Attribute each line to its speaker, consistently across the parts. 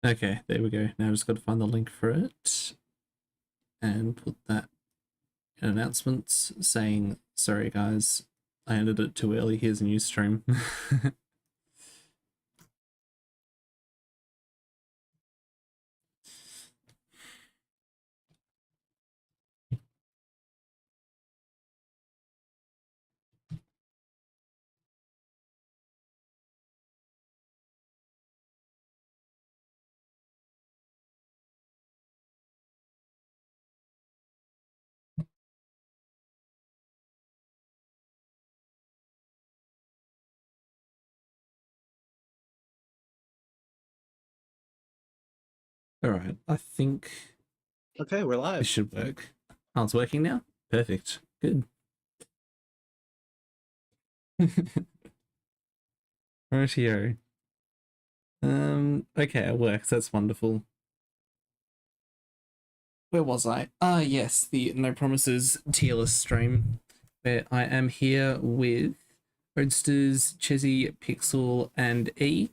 Speaker 1: Okay, there we go. Now I've just got to find the link for it and put that in announcements saying, sorry guys, I ended it too early. Here's a new stream. All right, I think
Speaker 2: Okay, we're
Speaker 1: this
Speaker 2: live.
Speaker 1: should work. Oh, it's working now? Perfect. Good. Rightio. Okay, it works. That's wonderful. Where was I? Ah, yes, the No Promises tier list stream, where I am here with Roadsters, Chezzy, Pixel, and E,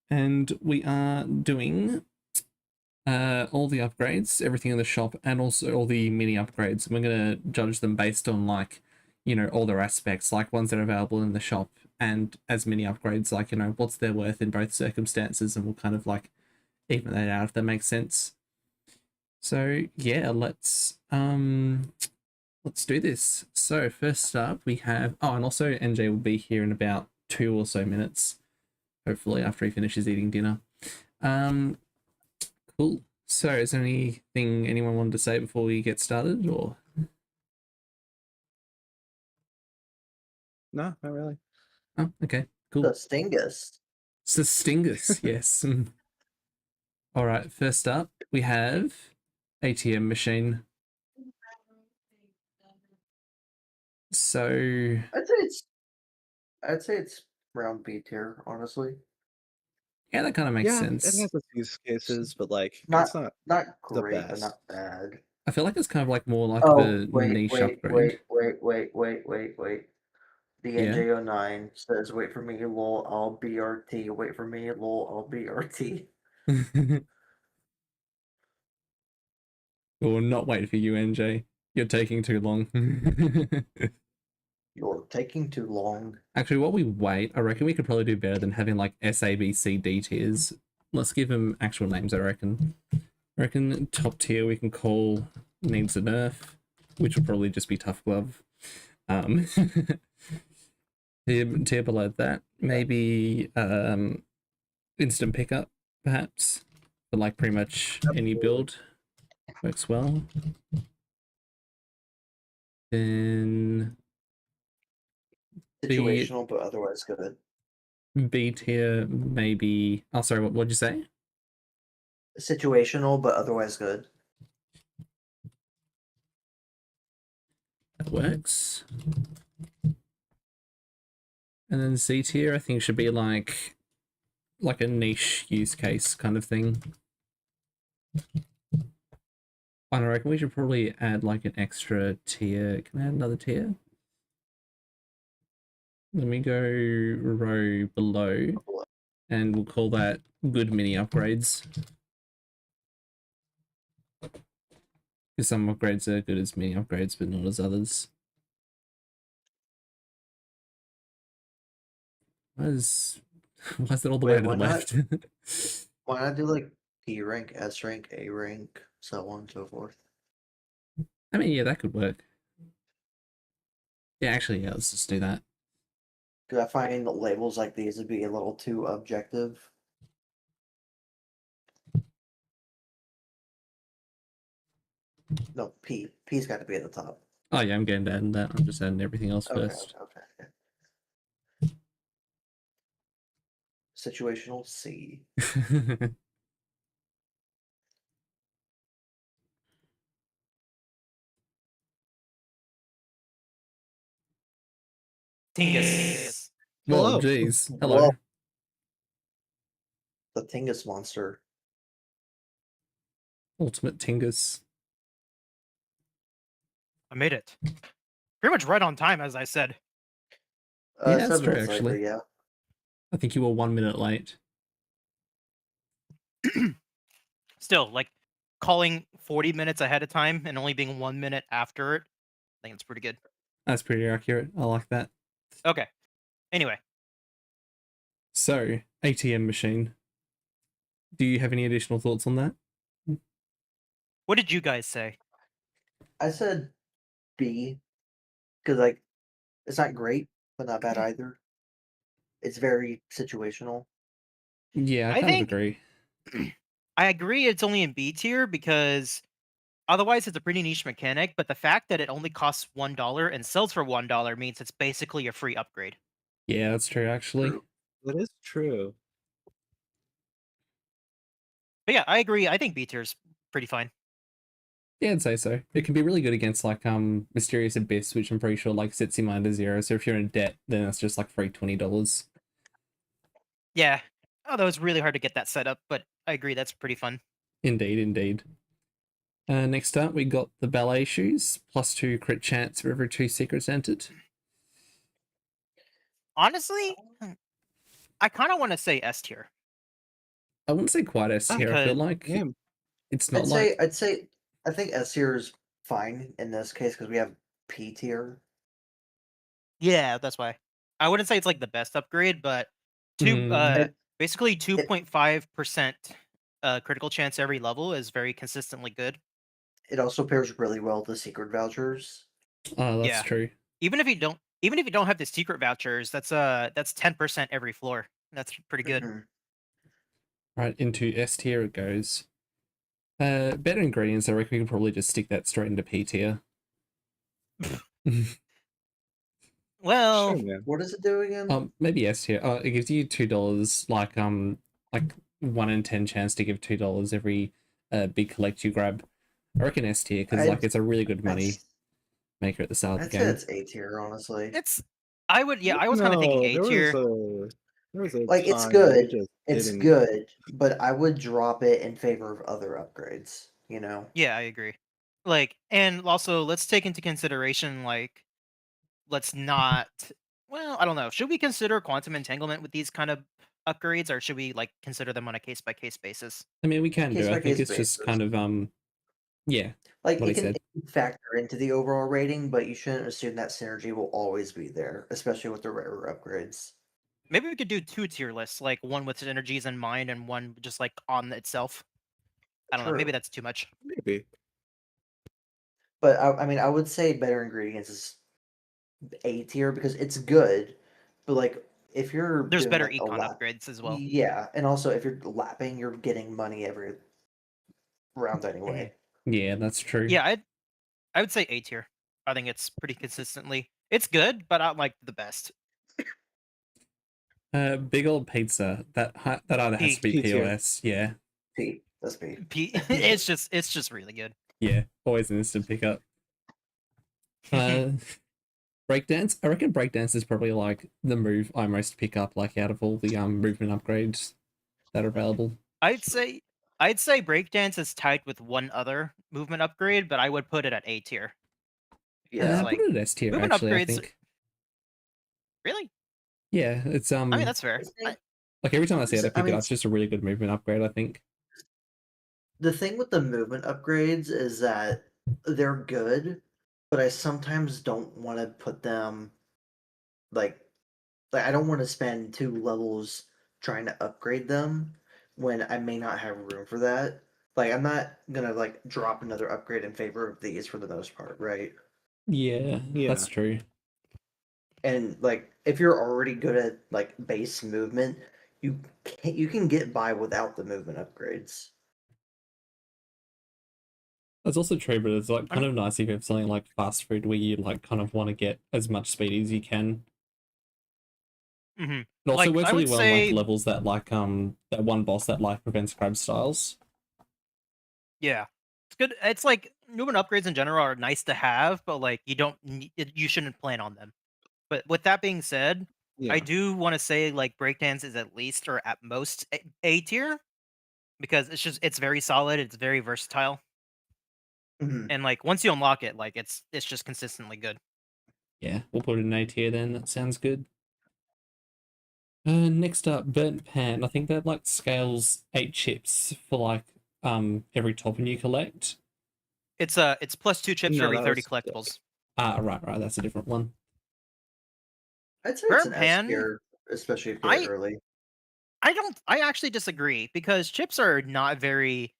Speaker 1: and we are doing all the upgrades, everything in the shop, and also all the mini upgrades. We're gonna judge them based on like, all their aspects, like ones that are available in the shop, and as mini upgrades, like what's their worth in both circumstances, and we'll kind of like even that out if that makes sense. So yeah, let's do this. So first up we have and also NJ will be here in about 2 or so minutes, hopefully after he finishes eating dinner. Cool. So is there anything anyone wanted to say before we get started, or?
Speaker 2: No, not really.
Speaker 1: Oh, okay, cool.
Speaker 3: The Stingus.
Speaker 1: Stingus, yes. All right, first up we have ATM machine. So
Speaker 3: I'd say it's round B tier, honestly.
Speaker 1: yeah, that kind of makes
Speaker 2: Yeah,
Speaker 1: sense.
Speaker 2: it has its use cases, but like
Speaker 3: Not
Speaker 2: it's not
Speaker 3: not
Speaker 2: the
Speaker 3: great, but
Speaker 2: best.
Speaker 3: not bad.
Speaker 1: I feel like it's kind of like more like
Speaker 3: Oh,
Speaker 1: the
Speaker 3: wait,
Speaker 1: niche
Speaker 3: wait,
Speaker 1: upgrade.
Speaker 3: wait, wait, wait, wait, wait, wait. The
Speaker 1: Yeah.
Speaker 3: NJ09 says, wait for me, lol, I'll BRT. Wait for me, lol, I'll BRT.
Speaker 1: Or not wait for you, NJ. You're taking too long.
Speaker 3: You're taking too long.
Speaker 1: Actually, while we wait, I reckon we could probably do better than having like S, A, B, C, D tiers. Let's give them actual names, I reckon. I reckon top tier we can call Needs a Nerf, which will probably just be Tough Glove. Tier below that, maybe Instant Pickup, perhaps. But like pretty much any build works well. Then
Speaker 3: Situational, but otherwise good.
Speaker 1: B tier, maybe. Oh, sorry, what'd you say?
Speaker 3: Situational, but otherwise good.
Speaker 1: That works. And then C tier, I think should be like a niche use case kind of thing. I reckon we should probably add like an extra tier. Can I add another tier? Let me go row below, and we'll call that good mini upgrades. Because some upgrades are good as mini upgrades, but not as others. Why is it all the way to the left?
Speaker 3: Why not do like D rank, S rank, A rank, so on and so forth?
Speaker 1: I mean, yeah, that could work. Yeah, actually, yeah, let's just do that.
Speaker 3: Because I find labels like these would be a little too objective. No, P. P's got to be at the top.
Speaker 1: Oh yeah, I'm getting to add that. I'm just adding everything else first.
Speaker 3: Okay. Situational C.
Speaker 4: Tingus.
Speaker 1: Whoa,
Speaker 2: Hello.
Speaker 1: jeez. Hello.
Speaker 3: Whoa. The Tingus monster.
Speaker 1: Ultimate Tingus.
Speaker 4: I made it. Pretty much right on time, as I said.
Speaker 1: Yeah, that's true,
Speaker 3: Later,
Speaker 1: actually.
Speaker 3: yeah.
Speaker 1: I think you were 1 minute late.
Speaker 4: Still, like calling 40 minutes ahead of time and only being 1 minute after it, I think it's pretty good.
Speaker 1: That's pretty accurate. I like that.
Speaker 4: Okay. Anyway,
Speaker 1: So, ATM machine. Do you have any additional thoughts on that?
Speaker 4: what did you guys say?
Speaker 3: I said B because like it's not great, but not bad either. It's very situational.
Speaker 1: Yeah, I
Speaker 4: I
Speaker 1: kind of
Speaker 4: think
Speaker 1: agree.
Speaker 4: I agree it's only in B tier because otherwise it's a pretty niche mechanic, but the fact that it only costs $1 and sells for $1 means it's basically a free upgrade.
Speaker 1: Yeah, that's true, actually.
Speaker 3: True.
Speaker 2: That is true.
Speaker 4: But yeah, I agree. I think B tier's pretty fine.
Speaker 1: Yeah, I'd say so. It can be really good against like Mysterious Abyss, which I'm pretty sure like sets him under 0. So if you're in debt, then that's just like free $20.
Speaker 4: Yeah. Although it's really hard to get that set up, but I agree that's pretty fun.
Speaker 1: Indeed, indeed. Next up, we got the ballet shoes, +2 crit chance for every 2 secrets entered.
Speaker 4: Honestly, I kind of want to say S tier
Speaker 1: I wouldn't say quite S tier. I feel
Speaker 4: because
Speaker 1: like
Speaker 2: Yeah.
Speaker 1: it's not like
Speaker 3: I'd say I think S tier is fine in this case because we have P tier.
Speaker 4: yeah, that's why. I wouldn't say it's like the best upgrade, but
Speaker 3: It,
Speaker 4: basically
Speaker 3: it
Speaker 4: 2.5% critical chance every level is very consistently good.
Speaker 3: it also pairs really well with the secret vouchers.
Speaker 1: oh, that's
Speaker 4: Yeah.
Speaker 1: true.
Speaker 4: Even if you don't have the secret vouchers, that's 10% every floor. That's pretty good.
Speaker 3: Mhm.
Speaker 1: Right, into S tier it goes. Better ingredients, I reckon we can probably just stick that straight into P tier.
Speaker 4: Well,
Speaker 2: Sure, man.
Speaker 3: What does it do again?
Speaker 1: Maybe S tier. It gives you $2, like 1 in 10 chance to give $2 every big collect you grab. I reckon S tier because like
Speaker 3: I'd
Speaker 1: it's a really good money
Speaker 3: I'd,
Speaker 1: maker at the start of
Speaker 3: I'd
Speaker 1: the
Speaker 3: say
Speaker 1: game.
Speaker 3: it's A tier, honestly.
Speaker 4: it's I was kind of thinking
Speaker 2: No,
Speaker 4: A tier.
Speaker 2: there was a
Speaker 3: Like it's
Speaker 2: time where it
Speaker 3: good,
Speaker 2: just
Speaker 3: it's
Speaker 2: didn't.
Speaker 3: good, but I would drop it in favor of other upgrades. You know.
Speaker 4: Yeah, I agree. Like, and also let's take into consideration like let's not. Well, I don't know. Should we consider quantum entanglement with these kind of upgrades, or should we like consider them on a case by case basis?
Speaker 1: I mean, we can
Speaker 3: Case
Speaker 1: do. I
Speaker 3: by
Speaker 1: think
Speaker 3: case
Speaker 1: it's just
Speaker 3: basis.
Speaker 1: kind of yeah,
Speaker 3: Like
Speaker 1: what he said.
Speaker 3: it can factor into the overall rating, but you shouldn't assume that synergy will always be there, especially with the rarer upgrades.
Speaker 4: Maybe we could do two tier lists, like one with synergies in mind and one just like on itself. I don't know. Maybe
Speaker 3: True.
Speaker 4: that's too much.
Speaker 2: Maybe.
Speaker 3: But I mean, I would say better ingredients is A tier because it's good, but like if you're
Speaker 4: There's
Speaker 3: doing
Speaker 4: better
Speaker 3: like a
Speaker 4: econ
Speaker 3: lap,
Speaker 4: upgrades as well.
Speaker 3: yeah, and also if you're lapping, you're getting money every round
Speaker 4: Mhm.
Speaker 3: anyway.
Speaker 1: Yeah, that's true.
Speaker 4: Yeah, I would say A tier. I think it's pretty consistently. It's good, but not like the best.
Speaker 1: Big old pizza. That either has to
Speaker 4: P
Speaker 1: be
Speaker 2: P tier.
Speaker 1: POS. Yeah,
Speaker 3: P, that's P.
Speaker 4: it's just really good.
Speaker 1: yeah. Always an instant pickup. Breakdance. I reckon breakdance is probably like the move I most pick up, like out of all the movement upgrades that are available.
Speaker 4: I'd say breakdance is tied with one other movement upgrade, but I would put it at A tier.
Speaker 3: Yeah,
Speaker 1: Put
Speaker 4: Like
Speaker 1: it at S tier
Speaker 4: movement
Speaker 1: actually. I
Speaker 4: upgrades,
Speaker 1: think.
Speaker 4: really?
Speaker 1: Yeah, it's
Speaker 4: I mean, that's fair.
Speaker 3: the thing,
Speaker 1: like every time I see it, I
Speaker 3: I
Speaker 1: pick it
Speaker 3: mean,
Speaker 1: up. It's just a really good movement upgrade. I think.
Speaker 3: the thing with the movement upgrades is that they're good, but I sometimes don't want to put them like I don't want to spend 2 levels trying to upgrade them when I may not have room for that. Like I'm not gonna like drop another upgrade in favor of these for the most part, right?
Speaker 1: Yeah,
Speaker 2: Yeah.
Speaker 1: that's true.
Speaker 3: And like if you're already good at like base movement, you can get by without the movement upgrades.
Speaker 1: That's also true, but it's like
Speaker 4: I
Speaker 1: kind
Speaker 4: mean,
Speaker 1: of nice if you have something like fast food where you like kind of want to get as much speed as you can.
Speaker 4: mhm.
Speaker 1: It also
Speaker 4: Like
Speaker 1: works
Speaker 4: I
Speaker 1: really
Speaker 4: would
Speaker 1: well in like
Speaker 4: say,
Speaker 1: levels that like that one boss that like prevents grab styles.
Speaker 4: yeah, it's good. It's like movement upgrades in general are nice to have, but like you shouldn't plan on them. But with that being said, I
Speaker 2: Yeah.
Speaker 4: do want to say like breakdance is at least or at most A tier because it's very solid. It's very versatile,
Speaker 3: Mhm.
Speaker 4: and like once you unlock it, like it's just consistently good.
Speaker 1: Yeah, we'll put it in A tier then. That sounds good. Next up, burnt pan. I think that like scales 8 chips for like every topping you collect.
Speaker 4: It's plus 2 chips for
Speaker 2: No,
Speaker 4: every
Speaker 2: that
Speaker 4: 30
Speaker 2: was
Speaker 4: collectibles.
Speaker 1: Right, that's a different one.
Speaker 3: I'd say it's
Speaker 4: Burnt
Speaker 3: an S
Speaker 4: pan,
Speaker 3: tier, especially if you get it
Speaker 4: I
Speaker 3: early.
Speaker 4: I actually disagree because chips are not very,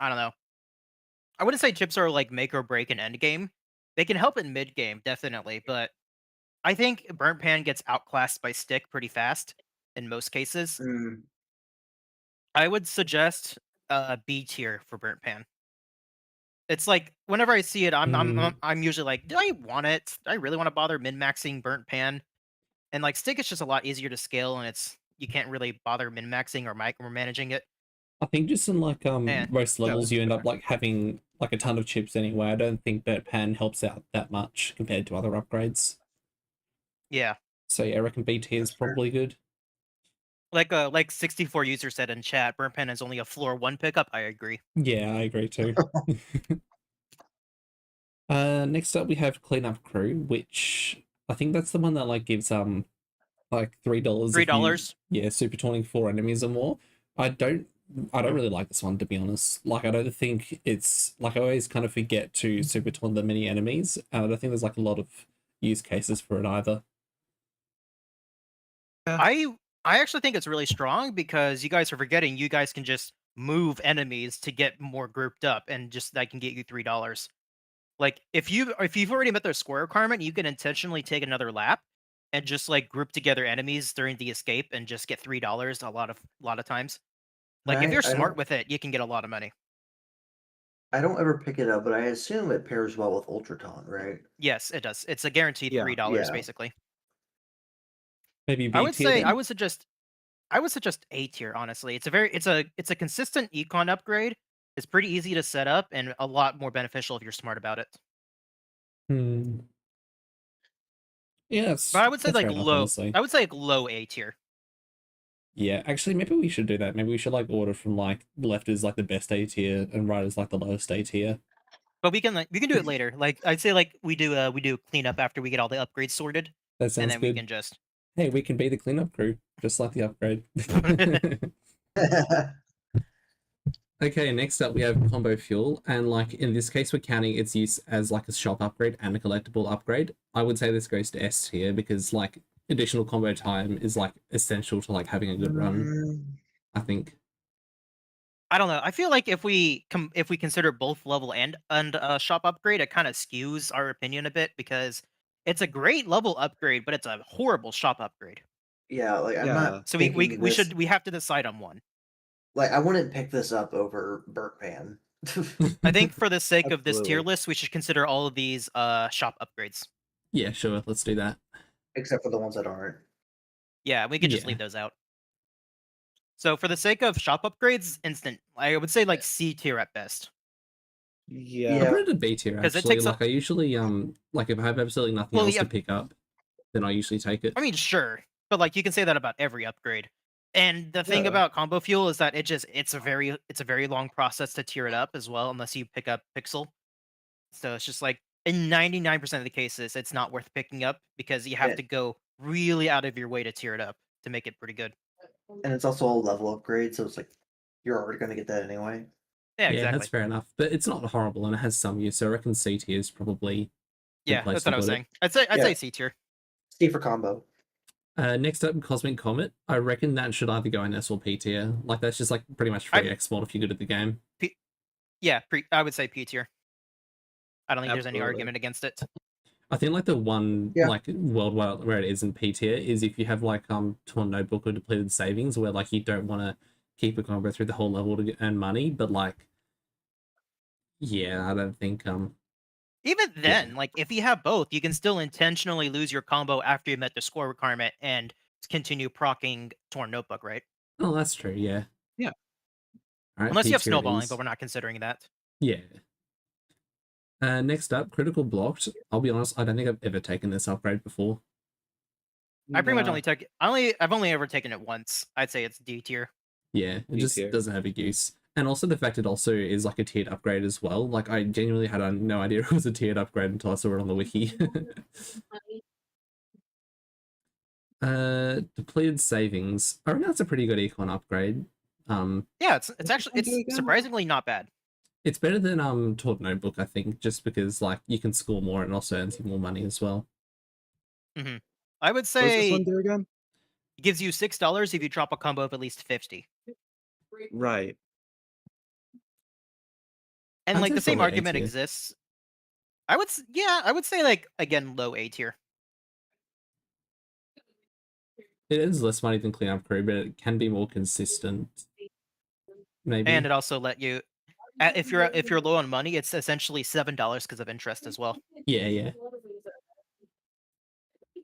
Speaker 4: I don't know. I wouldn't say chips are like make or break an end game. They can help in mid game, definitely, but I think burnt pan gets outclassed by stick pretty fast in most cases.
Speaker 3: Mm,
Speaker 4: I would suggest B tier for burnt pan. It's like whenever I see it,
Speaker 1: Hmm.
Speaker 4: I'm usually like, do I want it? Do I really want to bother min maxing burnt pan? And like stick is just a lot easier to scale, and it's you can't really bother min maxing or micromanaging it.
Speaker 1: I think just in like
Speaker 4: And
Speaker 1: most
Speaker 2: that
Speaker 1: levels
Speaker 2: was
Speaker 1: you end up
Speaker 2: fair.
Speaker 1: like having like a ton of chips anyway. I don't think burnt pan helps out that much compared to other upgrades.
Speaker 4: yeah,
Speaker 1: So yeah, I reckon BT is
Speaker 3: that's fair.
Speaker 1: probably good.
Speaker 4: like 64 users said in chat, burnt pan is only a floor 1 pickup. I agree.
Speaker 1: Yeah, I agree too. Next up we have cleanup crew, which I think that's the one that like gives like $3 if you
Speaker 4: $3.
Speaker 1: super taunting 4 enemies or more. I don't I don't really like this one, to be honest. Like I don't think it's like I always kind of forget to super taunt the many enemies, and I don't think there's like a lot of use cases for it either.
Speaker 4: I I actually think it's really strong because you guys are forgetting you guys can just move enemies to get more grouped up, and just that can get you $3. Like if you've already met their square requirement, you can intentionally take another lap and just like group together enemies during the escape and just get $3 a lot of times.
Speaker 3: And
Speaker 4: Like if you're
Speaker 3: I
Speaker 4: smart
Speaker 3: don't
Speaker 4: with it, you can get a lot of money.
Speaker 3: I don't ever pick it up, but I assume it pairs well with Ultraton, right?
Speaker 4: Yes, it does. It's a guaranteed
Speaker 2: Yeah.
Speaker 4: $3
Speaker 3: Yeah.
Speaker 4: basically.
Speaker 1: Maybe
Speaker 4: I
Speaker 1: B
Speaker 4: would
Speaker 1: tier
Speaker 4: say
Speaker 1: then.
Speaker 4: I would suggest A tier, honestly. It's a consistent econ upgrade. It's pretty easy to set up and a lot more beneficial if you're smart about it.
Speaker 1: Hmm. Yeah,
Speaker 4: But I would say
Speaker 1: that's fair enough, honestly.
Speaker 4: I would say like low A tier.
Speaker 1: Yeah, actually, maybe we should do that. Maybe we should like order from like left is like the best A tier and right is like the lowest A tier.
Speaker 4: But we can do it later. Like I'd say like we do cleanup after we get all the upgrades sorted,
Speaker 1: That
Speaker 4: and
Speaker 1: sounds
Speaker 4: then we
Speaker 1: good.
Speaker 4: can just
Speaker 1: Hey, we can be the cleanup crew, just like the upgrade. Okay, next up we have combo fuel, and like in this case we're counting its use as like a shop upgrade and a collectible upgrade. I would say this goes to S tier because like additional combo time is like essential to like having a good run,
Speaker 3: Mm,
Speaker 1: I think.
Speaker 4: I don't know. I feel like if we consider both level and shop upgrade, it kind of skews our opinion a bit because it's a great level upgrade, but it's a horrible shop upgrade.
Speaker 3: yeah, like I'm not
Speaker 2: Yeah.
Speaker 4: So
Speaker 3: picking this.
Speaker 4: we have to decide on one.
Speaker 3: Like I wouldn't pick this up over Burnt Pan.
Speaker 4: I think for the sake of this tier
Speaker 2: Absolutely.
Speaker 4: list, we should consider all of these shop upgrades.
Speaker 1: Yeah, sure, let's do that.
Speaker 3: Except for the ones that aren't.
Speaker 4: Yeah, we could just
Speaker 1: Yeah.
Speaker 4: leave those out. So for the sake of shop upgrades, instant, I would say like C tier at best.
Speaker 1: I
Speaker 2: Yeah.
Speaker 1: put
Speaker 3: Yeah.
Speaker 1: it a B tier
Speaker 4: Because it
Speaker 1: actually.
Speaker 4: takes a
Speaker 1: Like I usually like if I have absolutely nothing
Speaker 4: well,
Speaker 1: else
Speaker 4: yeah,
Speaker 1: to pick up, then I usually take it.
Speaker 4: I mean, sure, but like you can say that about every upgrade. And the thing
Speaker 2: Yeah.
Speaker 4: about combo fuel is that it's a very long process to tier it up as well, unless you pick up Pixel. So it's just like in 99% of the cases, it's not worth picking up because you have
Speaker 3: And,
Speaker 4: to go really out of your way to tier it up to make it pretty good.
Speaker 3: and it's also a level upgrade, so it's like you're already gonna get that anyway.
Speaker 4: Yeah,
Speaker 1: Yeah, that's
Speaker 4: exactly.
Speaker 1: fair enough. But it's not horrible and it has some use, so I reckon C tier is probably a good
Speaker 4: Yeah,
Speaker 1: place
Speaker 4: that's
Speaker 1: to
Speaker 4: what I was
Speaker 1: put it.
Speaker 4: saying. I'd
Speaker 3: Yeah.
Speaker 4: say C tier.
Speaker 3: C for combo.
Speaker 1: Next up, Cosmic Comet. I reckon that should either go in S or P tier. Like that's just like pretty much free
Speaker 4: I
Speaker 1: export if you're good at the game.
Speaker 4: I would say P tier. I don't think there's any
Speaker 2: Absolutely.
Speaker 4: argument against it.
Speaker 1: I think like the one
Speaker 3: Yeah.
Speaker 1: like worldwide where it is in P tier is if you have like torn notebook or depleted savings where like you don't want to keep a combo through the whole level to earn money, but like yeah, I don't think
Speaker 4: Even
Speaker 1: yeah.
Speaker 4: then, like if you have both, you can still intentionally lose your combo after you met the score requirement and continue procking Torn Notebook, right?
Speaker 1: Oh, that's true. Yeah.
Speaker 2: Yeah.
Speaker 1: All right,
Speaker 4: Unless
Speaker 1: P
Speaker 4: you have
Speaker 1: tier it
Speaker 4: snowballing,
Speaker 1: is.
Speaker 4: but we're not considering that.
Speaker 1: Yeah. Next up, critical blocked. I'll be honest, I don't think I've ever taken this upgrade before.
Speaker 4: I pretty much
Speaker 2: Nah,
Speaker 4: only took I've only ever taken it once. I'd say it's D tier.
Speaker 1: Yeah, it
Speaker 2: D
Speaker 1: just
Speaker 2: tier.
Speaker 1: doesn't have a use. And also the fact it also is like a tiered upgrade as well. Like I genuinely had no idea it was a tiered upgrade until I saw it on the wiki. Depleted savings. I reckon that's a pretty good econ upgrade.
Speaker 4: Yeah, it's actually
Speaker 2: one do
Speaker 4: it's
Speaker 2: again?
Speaker 4: surprisingly not bad.
Speaker 1: It's better than Taught Notebook, I think, just because like you can score more and also earns you more money as well.
Speaker 4: I would
Speaker 2: What does
Speaker 4: say
Speaker 2: this one do again?
Speaker 4: it gives you $6 if you drop a combo of at least 50.
Speaker 2: Right.
Speaker 4: And
Speaker 1: I'd
Speaker 4: like
Speaker 1: say
Speaker 4: the same
Speaker 1: probably A
Speaker 4: argument
Speaker 1: tier.
Speaker 4: exists. I would say like again low A tier.
Speaker 1: It earns less money than Cleanup Crew, but it can be more consistent. Maybe.
Speaker 4: And it also let you if you're low on money, it's essentially $7 because of interest as well.
Speaker 1: Yeah.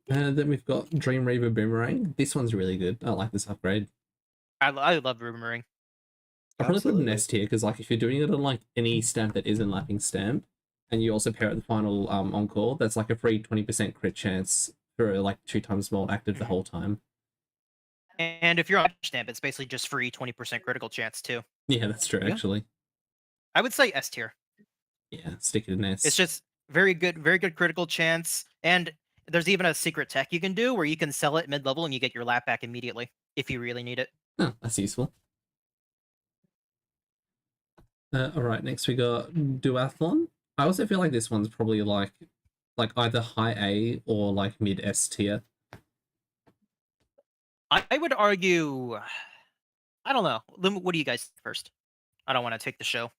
Speaker 1: Then we've got Dream Reaver Boomerang. This one's really good. I like this upgrade.
Speaker 4: I love Boomerang.
Speaker 1: I probably put it in
Speaker 2: Absolutely.
Speaker 1: S tier because like if you're doing it on like any stamp that isn't lapping stamp, and you also pair it with the final encore, that's like a free 20% crit chance for like 2 times more active the whole time.
Speaker 4: And if you're on stamp, it's basically just free 20% critical chance too.
Speaker 1: Yeah, that's true.
Speaker 2: Yeah.
Speaker 1: Actually,
Speaker 4: I would say S tier.
Speaker 1: yeah, stick it in S.
Speaker 4: It's just very good critical chance. And there's even a secret tech you can do where you can sell it mid level and you get your lap back immediately if you really need it.
Speaker 1: Oh, that's useful. All right, next we got Duathlon. I also feel like this one's probably like either high A or like mid S tier.
Speaker 4: I would argue, I don't know. What do you guys think first? I don't want to take the show.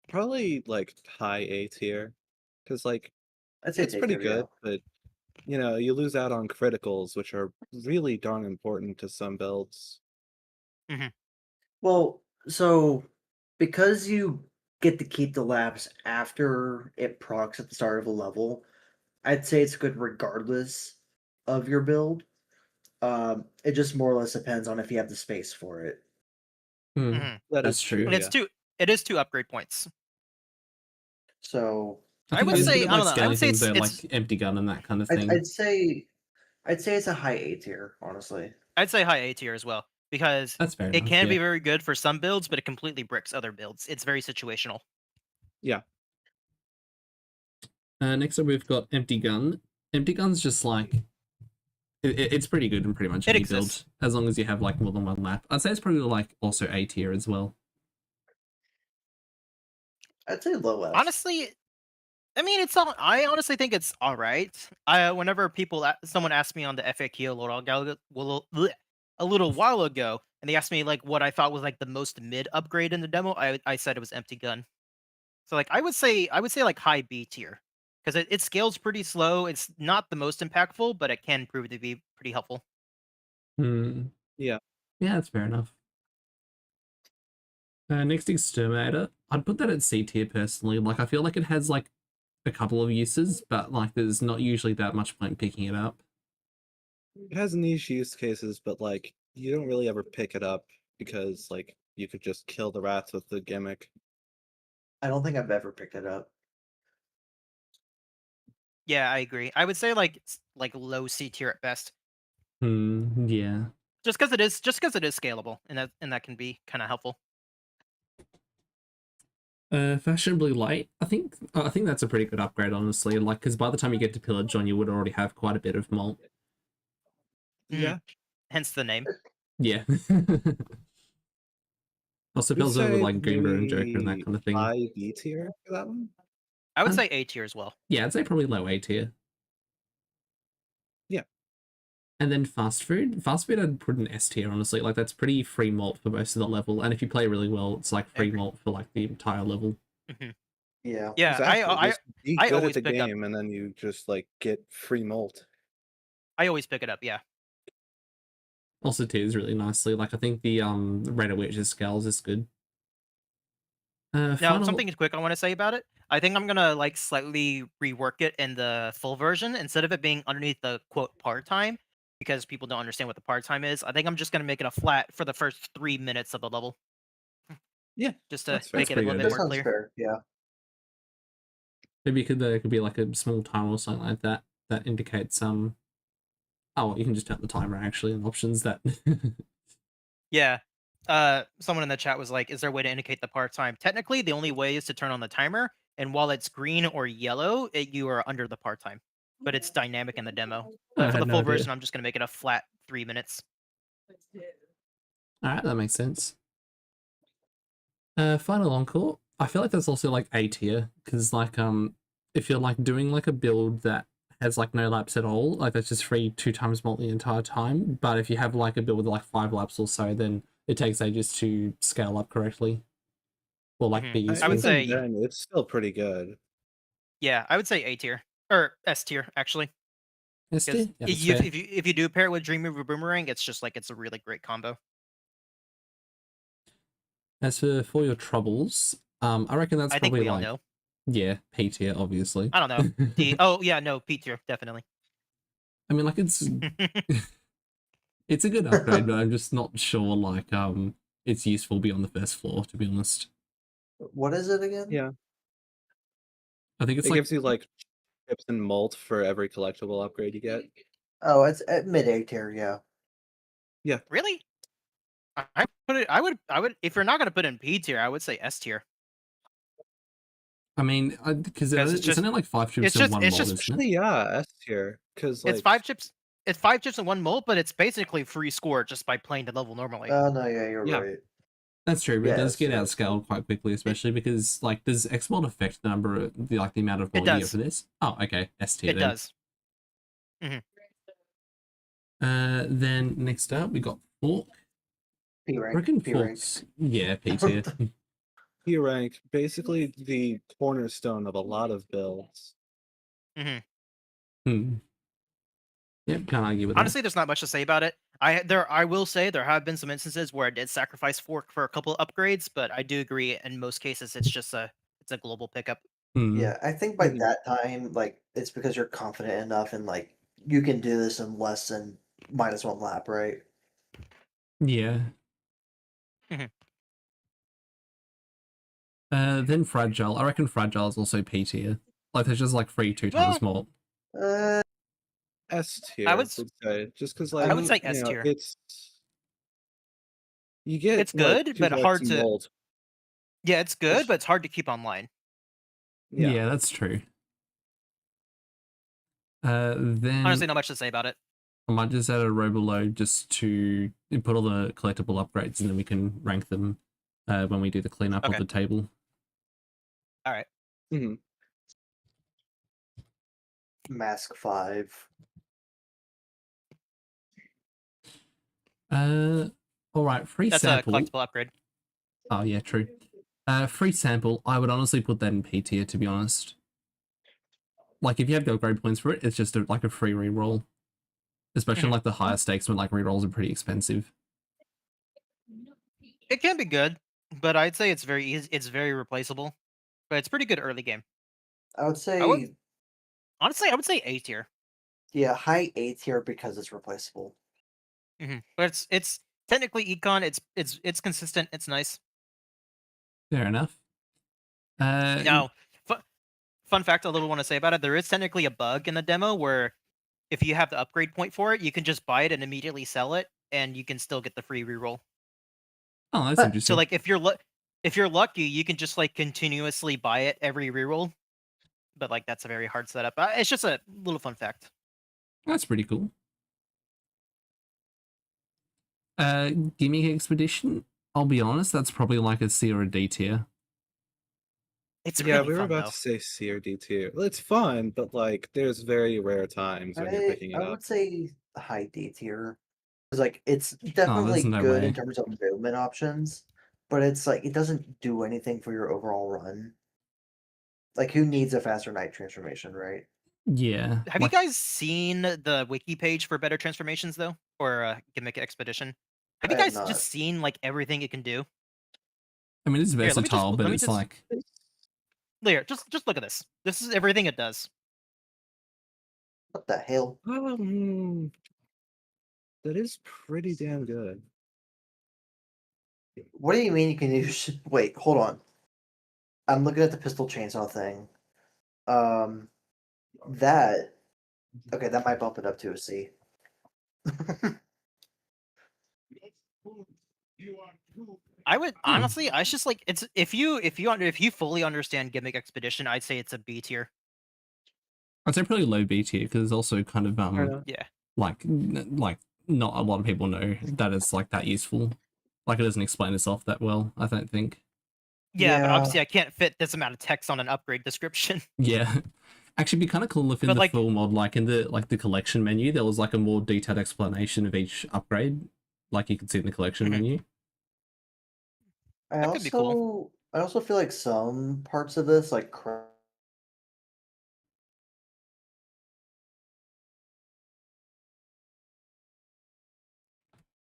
Speaker 2: Probably like high A tier, because like
Speaker 3: I'd say
Speaker 2: it's
Speaker 3: A
Speaker 2: pretty
Speaker 3: tier, yeah.
Speaker 2: good, but you lose out on criticals, which are really darn important to some builds.
Speaker 3: Well, so because you get to keep the laps after it procs at the start of a level, I'd say it's good regardless of your build. It just more or less depends on if you have the space for it.
Speaker 4: Mhm.
Speaker 2: That
Speaker 1: That's
Speaker 2: is
Speaker 1: true.
Speaker 4: And
Speaker 2: Yeah.
Speaker 4: it is 2 upgrade points.
Speaker 3: So
Speaker 1: I
Speaker 4: I
Speaker 1: think
Speaker 4: would
Speaker 1: it is
Speaker 4: say-
Speaker 1: a bit
Speaker 4: I
Speaker 1: like
Speaker 4: don't know, I
Speaker 1: scaling
Speaker 4: would say
Speaker 1: things though,
Speaker 4: it's-
Speaker 1: like empty gun and that kind of
Speaker 3: I'd,
Speaker 1: thing.
Speaker 3: I'd say it's a high A tier, honestly.
Speaker 4: I'd say high A tier as well because
Speaker 1: That's fair
Speaker 4: it
Speaker 1: enough.
Speaker 4: can
Speaker 1: Yeah.
Speaker 4: be very good for some builds, but it completely bricks other builds. It's very situational.
Speaker 1: Next up, we've got Empty Gun. Empty Gun's just like it's pretty good in pretty much
Speaker 4: It
Speaker 1: any
Speaker 4: exists.
Speaker 1: build as long as you have like more than one lap. I'd say it's probably like also A tier as well.
Speaker 3: I'd say low S.
Speaker 4: Honestly, I mean, it's all. I honestly think it's all right. Whenever someone asked me on the FAQ a little while ago, and they asked me like what I thought was like the most mid upgrade in the demo, I said it was Empty Gun. So like I would say like high B tier because it scales pretty slow. It's not the most impactful, but it can prove to be pretty helpful.
Speaker 2: Yeah.
Speaker 1: Yeah, that's fair enough. Next, Exterminator. I'd put that at C tier personally. Like, I feel like it has like a couple of uses, but like there's not usually that much point picking it up.
Speaker 2: It has niche use cases, but like you don't really ever pick it up because like you could just kill the rats with the gimmick.
Speaker 3: I don't think I've ever picked it up.
Speaker 4: Yeah, I agree. I would say like low C tier at best,
Speaker 1: Yeah.
Speaker 4: just because it is scalable, and that can be kind of helpful.
Speaker 1: Fashionably light. I think that's a pretty good upgrade, honestly. Like, because by the time you get to Pillage on, you would already have quite a bit of malt.
Speaker 2: Yeah.
Speaker 4: Hence the name.
Speaker 1: Yeah. Also
Speaker 2: We'd
Speaker 1: fills over with
Speaker 2: say
Speaker 1: like Goomba and Joker and that
Speaker 2: maybe
Speaker 1: kind of thing.
Speaker 2: high B tier for that one.
Speaker 4: I would
Speaker 1: Um,
Speaker 4: say A tier as well.
Speaker 1: Yeah, I'd say probably low A tier.
Speaker 2: Yeah.
Speaker 1: And then fast food. Fast food I'd put in S tier, honestly. Like that's pretty free malt for most of the level. And if you play really well, it's like free malt for like the entire level.
Speaker 3: Yeah.
Speaker 4: Yeah,
Speaker 2: Exactly. Just be
Speaker 4: I
Speaker 2: good
Speaker 4: always
Speaker 2: at the
Speaker 4: pick up-
Speaker 2: game, and then you just like get free malt.
Speaker 4: I always pick it up. Yeah.
Speaker 1: Also tiers really nicely. Like I think the Red Witch's scales is good.
Speaker 4: Now, something quick I want to say about it. I think I'm gonna like slightly rework it in the full version instead of it being underneath the quote part time because people don't understand what the part time is. I think I'm just gonna make it a flat for the first 3 minutes of the level.
Speaker 2: Yeah,
Speaker 4: Just to
Speaker 2: that's fair.
Speaker 4: make it a little
Speaker 1: pretty
Speaker 4: bit
Speaker 3: That
Speaker 1: good.
Speaker 4: more
Speaker 3: sounds
Speaker 4: clear.
Speaker 3: fair. Yeah.
Speaker 1: Maybe there could be like a small timer or something like that that indicates oh well, you can just turn the timer actually and options that
Speaker 4: Yeah. Someone in the chat was like, "Is there a way to indicate the part time?" Technically, the only way is to turn on the timer, and while it's green or yellow, you are under the part time. but it's dynamic in the demo.
Speaker 1: I
Speaker 4: But for
Speaker 1: had
Speaker 4: the
Speaker 1: no
Speaker 4: full
Speaker 1: idea.
Speaker 4: version, I'm just gonna make it a flat 3 minutes.
Speaker 1: All right, that makes sense. Final encore. I feel like that's also like A tier because like if you're like doing like a build that has like no laps at all, like that's just free 2 times multi the entire time. But if you have like a build with like 5 laps or so, then it takes ages to scale up correctly or like be
Speaker 4: I would
Speaker 1: useful.
Speaker 4: say-
Speaker 2: even then, it's still pretty good.
Speaker 4: Yeah, I would say A tier or S tier actually.
Speaker 1: S
Speaker 4: Because
Speaker 1: tier, yeah, that's
Speaker 4: if,
Speaker 1: fair.
Speaker 4: if you do pair it with Dream Mover Boomerang, it's just like it's a really great combo.
Speaker 1: As for your troubles, I reckon that's
Speaker 4: I think
Speaker 1: probably
Speaker 4: we all
Speaker 1: like
Speaker 4: know.
Speaker 1: yeah, P tier, obviously.
Speaker 4: I don't know. D. Oh yeah, no, P tier definitely.
Speaker 1: I mean, like it's a good upgrade, but I'm just not sure like it's useful beyond the first floor, to be honest.
Speaker 3: What is it again?
Speaker 2: Yeah,
Speaker 1: I think it's
Speaker 2: it
Speaker 1: like
Speaker 2: gives you like chips and malt for every collectible upgrade you get.
Speaker 3: Oh, it's at mid A tier, yeah.
Speaker 4: Really? I put it. I would. If you're not gonna put in P tier, I would say S tier.
Speaker 1: I mean, because
Speaker 4: Because
Speaker 1: isn't it like 5 chips
Speaker 4: it's
Speaker 1: and
Speaker 4: just-
Speaker 1: 1
Speaker 4: it's
Speaker 1: mod,
Speaker 4: just-
Speaker 1: isn't it?
Speaker 2: Actually, yeah, S tier, because like
Speaker 4: It's 5 chips. It's 5 chips and 1 molt, but it's basically free score just by playing the level normally.
Speaker 3: Oh no, yeah, you're
Speaker 2: Yeah.
Speaker 3: right.
Speaker 1: That's true, but it
Speaker 3: Yeah,
Speaker 1: does
Speaker 3: that's
Speaker 1: get
Speaker 3: true.
Speaker 1: outscaled quite quickly, especially because like does X mod affect the number of the amount of
Speaker 4: It
Speaker 1: mod you get
Speaker 4: does.
Speaker 1: for this? Oh, okay, S tier
Speaker 4: It
Speaker 1: then.
Speaker 4: does.
Speaker 1: Then next up we got Fork.
Speaker 3: P
Speaker 1: I
Speaker 3: rank.
Speaker 1: reckon
Speaker 3: P rank.
Speaker 1: Fork's yeah, P tier.
Speaker 2: P rank, basically the cornerstone of a lot of builds.
Speaker 1: Hmm. Yep, can't argue with that.
Speaker 4: Honestly, there's not much to say about it. I will say there have been some instances where I did sacrifice Fork for a couple of upgrades, but I do agree in most cases it's just it's a global pickup.
Speaker 1: Hmm.
Speaker 3: Yeah, I think by
Speaker 2: Mhm.
Speaker 3: that time, like it's because you're confident enough and like you can do this in less than -1 lap, right?
Speaker 1: Yeah.
Speaker 4: Mhm.
Speaker 1: Then Fragile. I reckon Fragile is also P tier. Like there's just like free 2 times more.
Speaker 3: Uh,
Speaker 2: S tier,
Speaker 4: I
Speaker 2: I
Speaker 4: would
Speaker 2: would say, just because
Speaker 3: I
Speaker 2: like
Speaker 4: I would say
Speaker 2: you
Speaker 4: S
Speaker 2: know,
Speaker 4: tier.
Speaker 2: it's you get
Speaker 4: It's
Speaker 2: what,
Speaker 4: good,
Speaker 2: 2
Speaker 4: but
Speaker 2: lights
Speaker 4: hard
Speaker 2: and
Speaker 4: to.
Speaker 2: mold.
Speaker 4: Yeah, it's good,
Speaker 2: Which-
Speaker 4: but it's hard to keep online.
Speaker 1: Yeah, that's true. Then
Speaker 4: Honestly, not much to say about it.
Speaker 1: I might just add a Roboload just to put all the collectible upgrades and then we can rank them when we do the cleanup of
Speaker 4: Okay.
Speaker 1: the table.
Speaker 4: All right.
Speaker 2: Mhm.
Speaker 3: Mask 5.
Speaker 1: All right, free
Speaker 4: That's
Speaker 1: sample.
Speaker 4: a collectible upgrade.
Speaker 1: Oh yeah, true. Free sample. I would honestly put that in P tier, to be honest. Like if you have the upgrade points for it, it's just like a free reroll. Especially like the higher stakes when like rerolls are pretty expensive.
Speaker 4: It can be good, but I'd say it's very easy. It's very replaceable, but it's pretty good early game.
Speaker 3: I would say,
Speaker 4: Honestly, I would say A tier.
Speaker 3: yeah, high A tier because it's replaceable.
Speaker 4: But it's technically econ. It's consistent. It's nice.
Speaker 1: Fair enough.
Speaker 4: Now, fun fact, a little want to say about it. There is technically a bug in the demo where if you have the upgrade point for it, you can just buy it and immediately sell it, and you can still get the free reroll.
Speaker 1: Oh, that's
Speaker 3: So,
Speaker 1: interesting.
Speaker 4: So like if you're lucky, you can just like continuously buy it every reroll. But like that's a very hard setup. It's just a little fun fact.
Speaker 1: That's pretty cool. Gimmick Expedition. I'll be honest, that's probably like a C or a D tier.
Speaker 4: It's
Speaker 2: Yeah,
Speaker 4: really
Speaker 2: we were
Speaker 4: fun
Speaker 2: about
Speaker 4: though.
Speaker 2: to say C or D tier. Well, it's fun, but like there's very rare times when you're picking it
Speaker 3: I
Speaker 2: up.
Speaker 3: would say high D tier. It's like it's
Speaker 1: there's
Speaker 3: definitely
Speaker 1: no
Speaker 3: good
Speaker 1: way.
Speaker 3: in terms of movement options, but it's like it doesn't do anything for your overall run. Like who needs a faster night transformation, right?
Speaker 1: Yeah.
Speaker 4: Have you guys seen the wiki page for better transformations though, or Gimmick Expedition? Have you
Speaker 3: I have
Speaker 4: guys
Speaker 3: not.
Speaker 4: just seen like everything it can do?
Speaker 1: I mean, it's
Speaker 4: Here, let me just-
Speaker 1: versatile, but
Speaker 4: let me
Speaker 1: it's
Speaker 4: just-
Speaker 1: like
Speaker 4: Here, just look at this. This is everything it does.
Speaker 3: What the hell?
Speaker 2: That is pretty damn good.
Speaker 3: What do you mean you can use? Wait, hold on. I'm looking at the pistol chainsaw thing. That okay, that might bump it up to a C.
Speaker 4: I would honestly, I just like it's if you fully understand Gimmick Expedition, I'd say it's a B tier.
Speaker 1: I'd say probably low B tier because it's also kind of
Speaker 2: Fair enough.
Speaker 4: Yeah.
Speaker 1: like not a lot of people know that it's like that useful. Like it doesn't explain itself that well, I don't think.
Speaker 4: Yeah, but
Speaker 3: Yeah.
Speaker 4: obviously I can't fit this amount of text on an upgrade description.
Speaker 1: Yeah. Actually, it'd be kind of cool if in
Speaker 4: But,
Speaker 1: the
Speaker 4: like-
Speaker 1: full mod, like in the collection menu, there was like a more detailed explanation of each upgrade, like you could see in the collection
Speaker 4: Mhm.
Speaker 1: menu.
Speaker 4: That could be cool.
Speaker 3: I also feel like some parts of this, like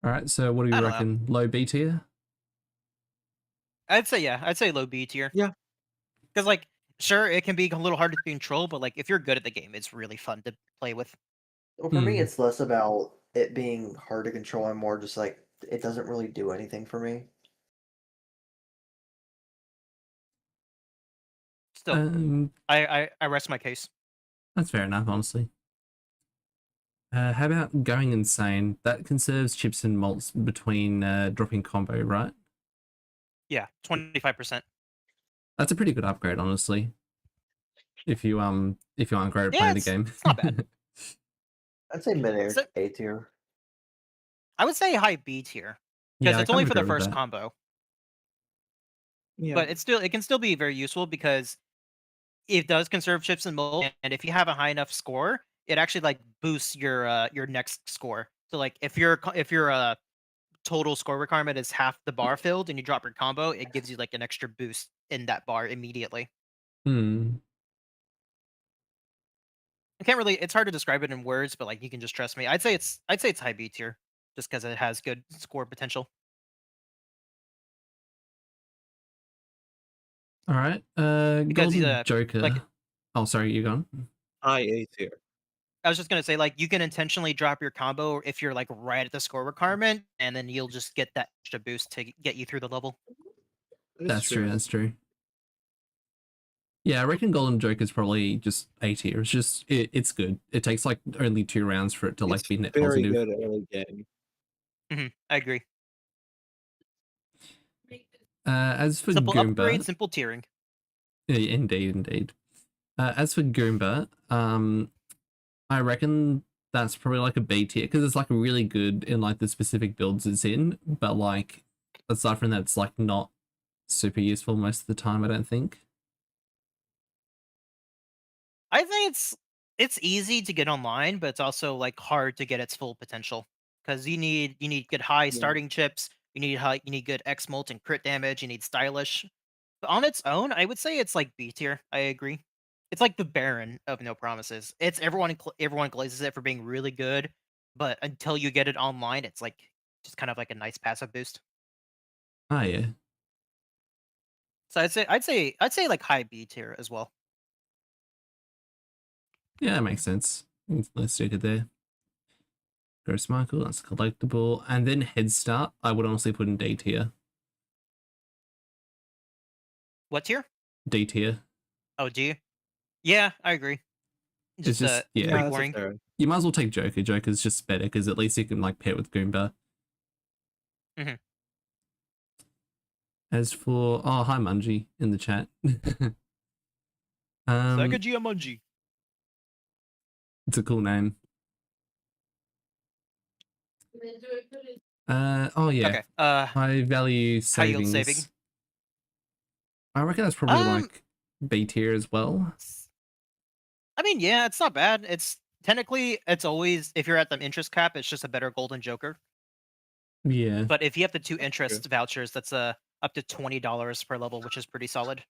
Speaker 1: All right, so what do
Speaker 4: I
Speaker 1: you
Speaker 4: don't know.
Speaker 1: reckon? Low B tier?
Speaker 4: I'd say low B tier.
Speaker 2: Yeah.
Speaker 4: Because like, sure, it can be a little hard to control, but like if you're good at the game, it's really fun to play with.
Speaker 3: well, for me,
Speaker 1: Hmm.
Speaker 3: it's less about it being hard to control and more just like it doesn't really do anything for me.
Speaker 4: Still,
Speaker 1: Um,
Speaker 4: I rest my case.
Speaker 1: that's fair enough, honestly. How about going insane? That conserves chips and malts between dropping combo, right?
Speaker 4: Yeah, 25%.
Speaker 1: That's a pretty good upgrade, honestly. If you aren't great at
Speaker 4: Yeah,
Speaker 1: playing the
Speaker 4: it's
Speaker 1: game.
Speaker 4: not bad.
Speaker 3: I'd say mid-air
Speaker 4: So-
Speaker 3: A tier.
Speaker 4: I would say high B tier because
Speaker 1: Yeah, I
Speaker 4: it's only
Speaker 1: kind
Speaker 4: for
Speaker 1: of
Speaker 4: the
Speaker 1: agree with
Speaker 4: first
Speaker 1: that.
Speaker 4: combo,
Speaker 2: Yeah.
Speaker 4: but it can still be very useful because it does conserve chips and mold, and if you have a high enough score, it actually like boosts your next score. So like if your total score requirement is half the bar filled and you drop your combo, it gives you like an extra boost in that bar immediately.
Speaker 1: Hmm.
Speaker 4: I can't really it's hard to describe it in words, but like you can just trust me. I'd say it's high B tier just because it has good score potential.
Speaker 1: All right.
Speaker 4: Because
Speaker 1: Golden Joker.
Speaker 4: like
Speaker 1: Oh, sorry, you gone?
Speaker 2: High A tier.
Speaker 4: I was just gonna say, like, you can intentionally drop your combo if you're like right at the score requirement, and then you'll just get that extra boost to get you through the level.
Speaker 1: That's true. That's true. Yeah, I reckon Golden Joker is probably just A tier. It's just it's good. It takes like only 2 rounds for it to like
Speaker 2: It's
Speaker 1: be net
Speaker 2: very
Speaker 1: positive.
Speaker 2: good early game.
Speaker 4: I agree.
Speaker 1: As for
Speaker 4: Simple
Speaker 1: Goomba,
Speaker 4: upgrade, simple tiering.
Speaker 1: indeed. As for Goomba, I reckon that's probably like a B tier because it's like really good in like the specific builds it's in, but like aside from that, it's like not super useful most of the time. I don't think.
Speaker 4: I think it's easy to get online, but it's also like hard to get its full potential because you need good high
Speaker 2: Yeah.
Speaker 4: starting chips. You need good X molt and crit damage. You need stylish. But on its own, I would say it's like B tier. I agree. It's like the Baron of No Promises. It's everyone glazes it for being really good, but until you get it online, it's like just kind of like a nice passive boost.
Speaker 1: Oh yeah,
Speaker 4: So I'd say like high B tier as well.
Speaker 1: yeah, that makes sense. Let's stick it there. Ghost Michael, that's collectible, and then Head Start. I would honestly put in D tier.
Speaker 4: What tier?
Speaker 1: D tier.
Speaker 4: Oh, D. Yeah, I agree.
Speaker 1: It's just
Speaker 4: It's
Speaker 1: yeah.
Speaker 4: pretty
Speaker 2: that's
Speaker 4: boring.
Speaker 2: fair.
Speaker 1: You might as well take Joker. Joker's just better because at least you can like pair it with Goomba.
Speaker 4: Mhm.
Speaker 1: As for hi Mungie in the chat.
Speaker 4: Sega Giamungi.
Speaker 1: It's a cool name. Oh yeah.
Speaker 4: Okay.
Speaker 1: High value
Speaker 4: High yield
Speaker 1: savings.
Speaker 4: saving.
Speaker 1: I reckon that's probably
Speaker 4: Um,
Speaker 1: like B tier as well.
Speaker 4: I mean, yeah, it's not bad. It's technically it's always if you're at the interest cap, it's just a better golden joker.
Speaker 1: Yeah.
Speaker 4: But if you have the 2
Speaker 2: That's
Speaker 4: interest vouchers, that's up to $20 per level, which is pretty solid.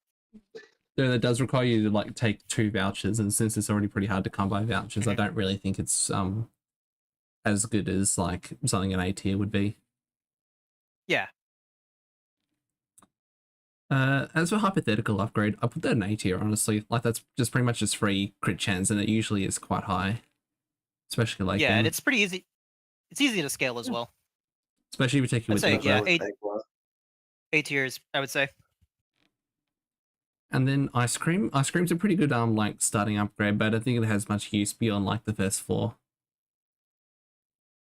Speaker 1: Though that does require you to like take 2 vouchers, and since it's already pretty hard to come by vouchers, I
Speaker 4: Mhm.
Speaker 1: don't really think it's as good as like something an A tier would be.
Speaker 4: Yeah.
Speaker 1: As for hypothetical upgrade, I put that in A tier, honestly. Like that's just pretty much just free crit chance, and it usually is quite high. Especially like
Speaker 4: Yeah, and it's pretty easy. It's easy to scale as well.
Speaker 1: especially if you take it
Speaker 4: I'd
Speaker 1: with
Speaker 4: say,
Speaker 1: Edge.
Speaker 4: yeah,
Speaker 3: With
Speaker 4: eight-
Speaker 3: Egwa.
Speaker 4: A tiers, I would say.
Speaker 1: And then ice cream. Ice cream's a pretty good like starting upgrade, but I don't think it has much use beyond like the first 4.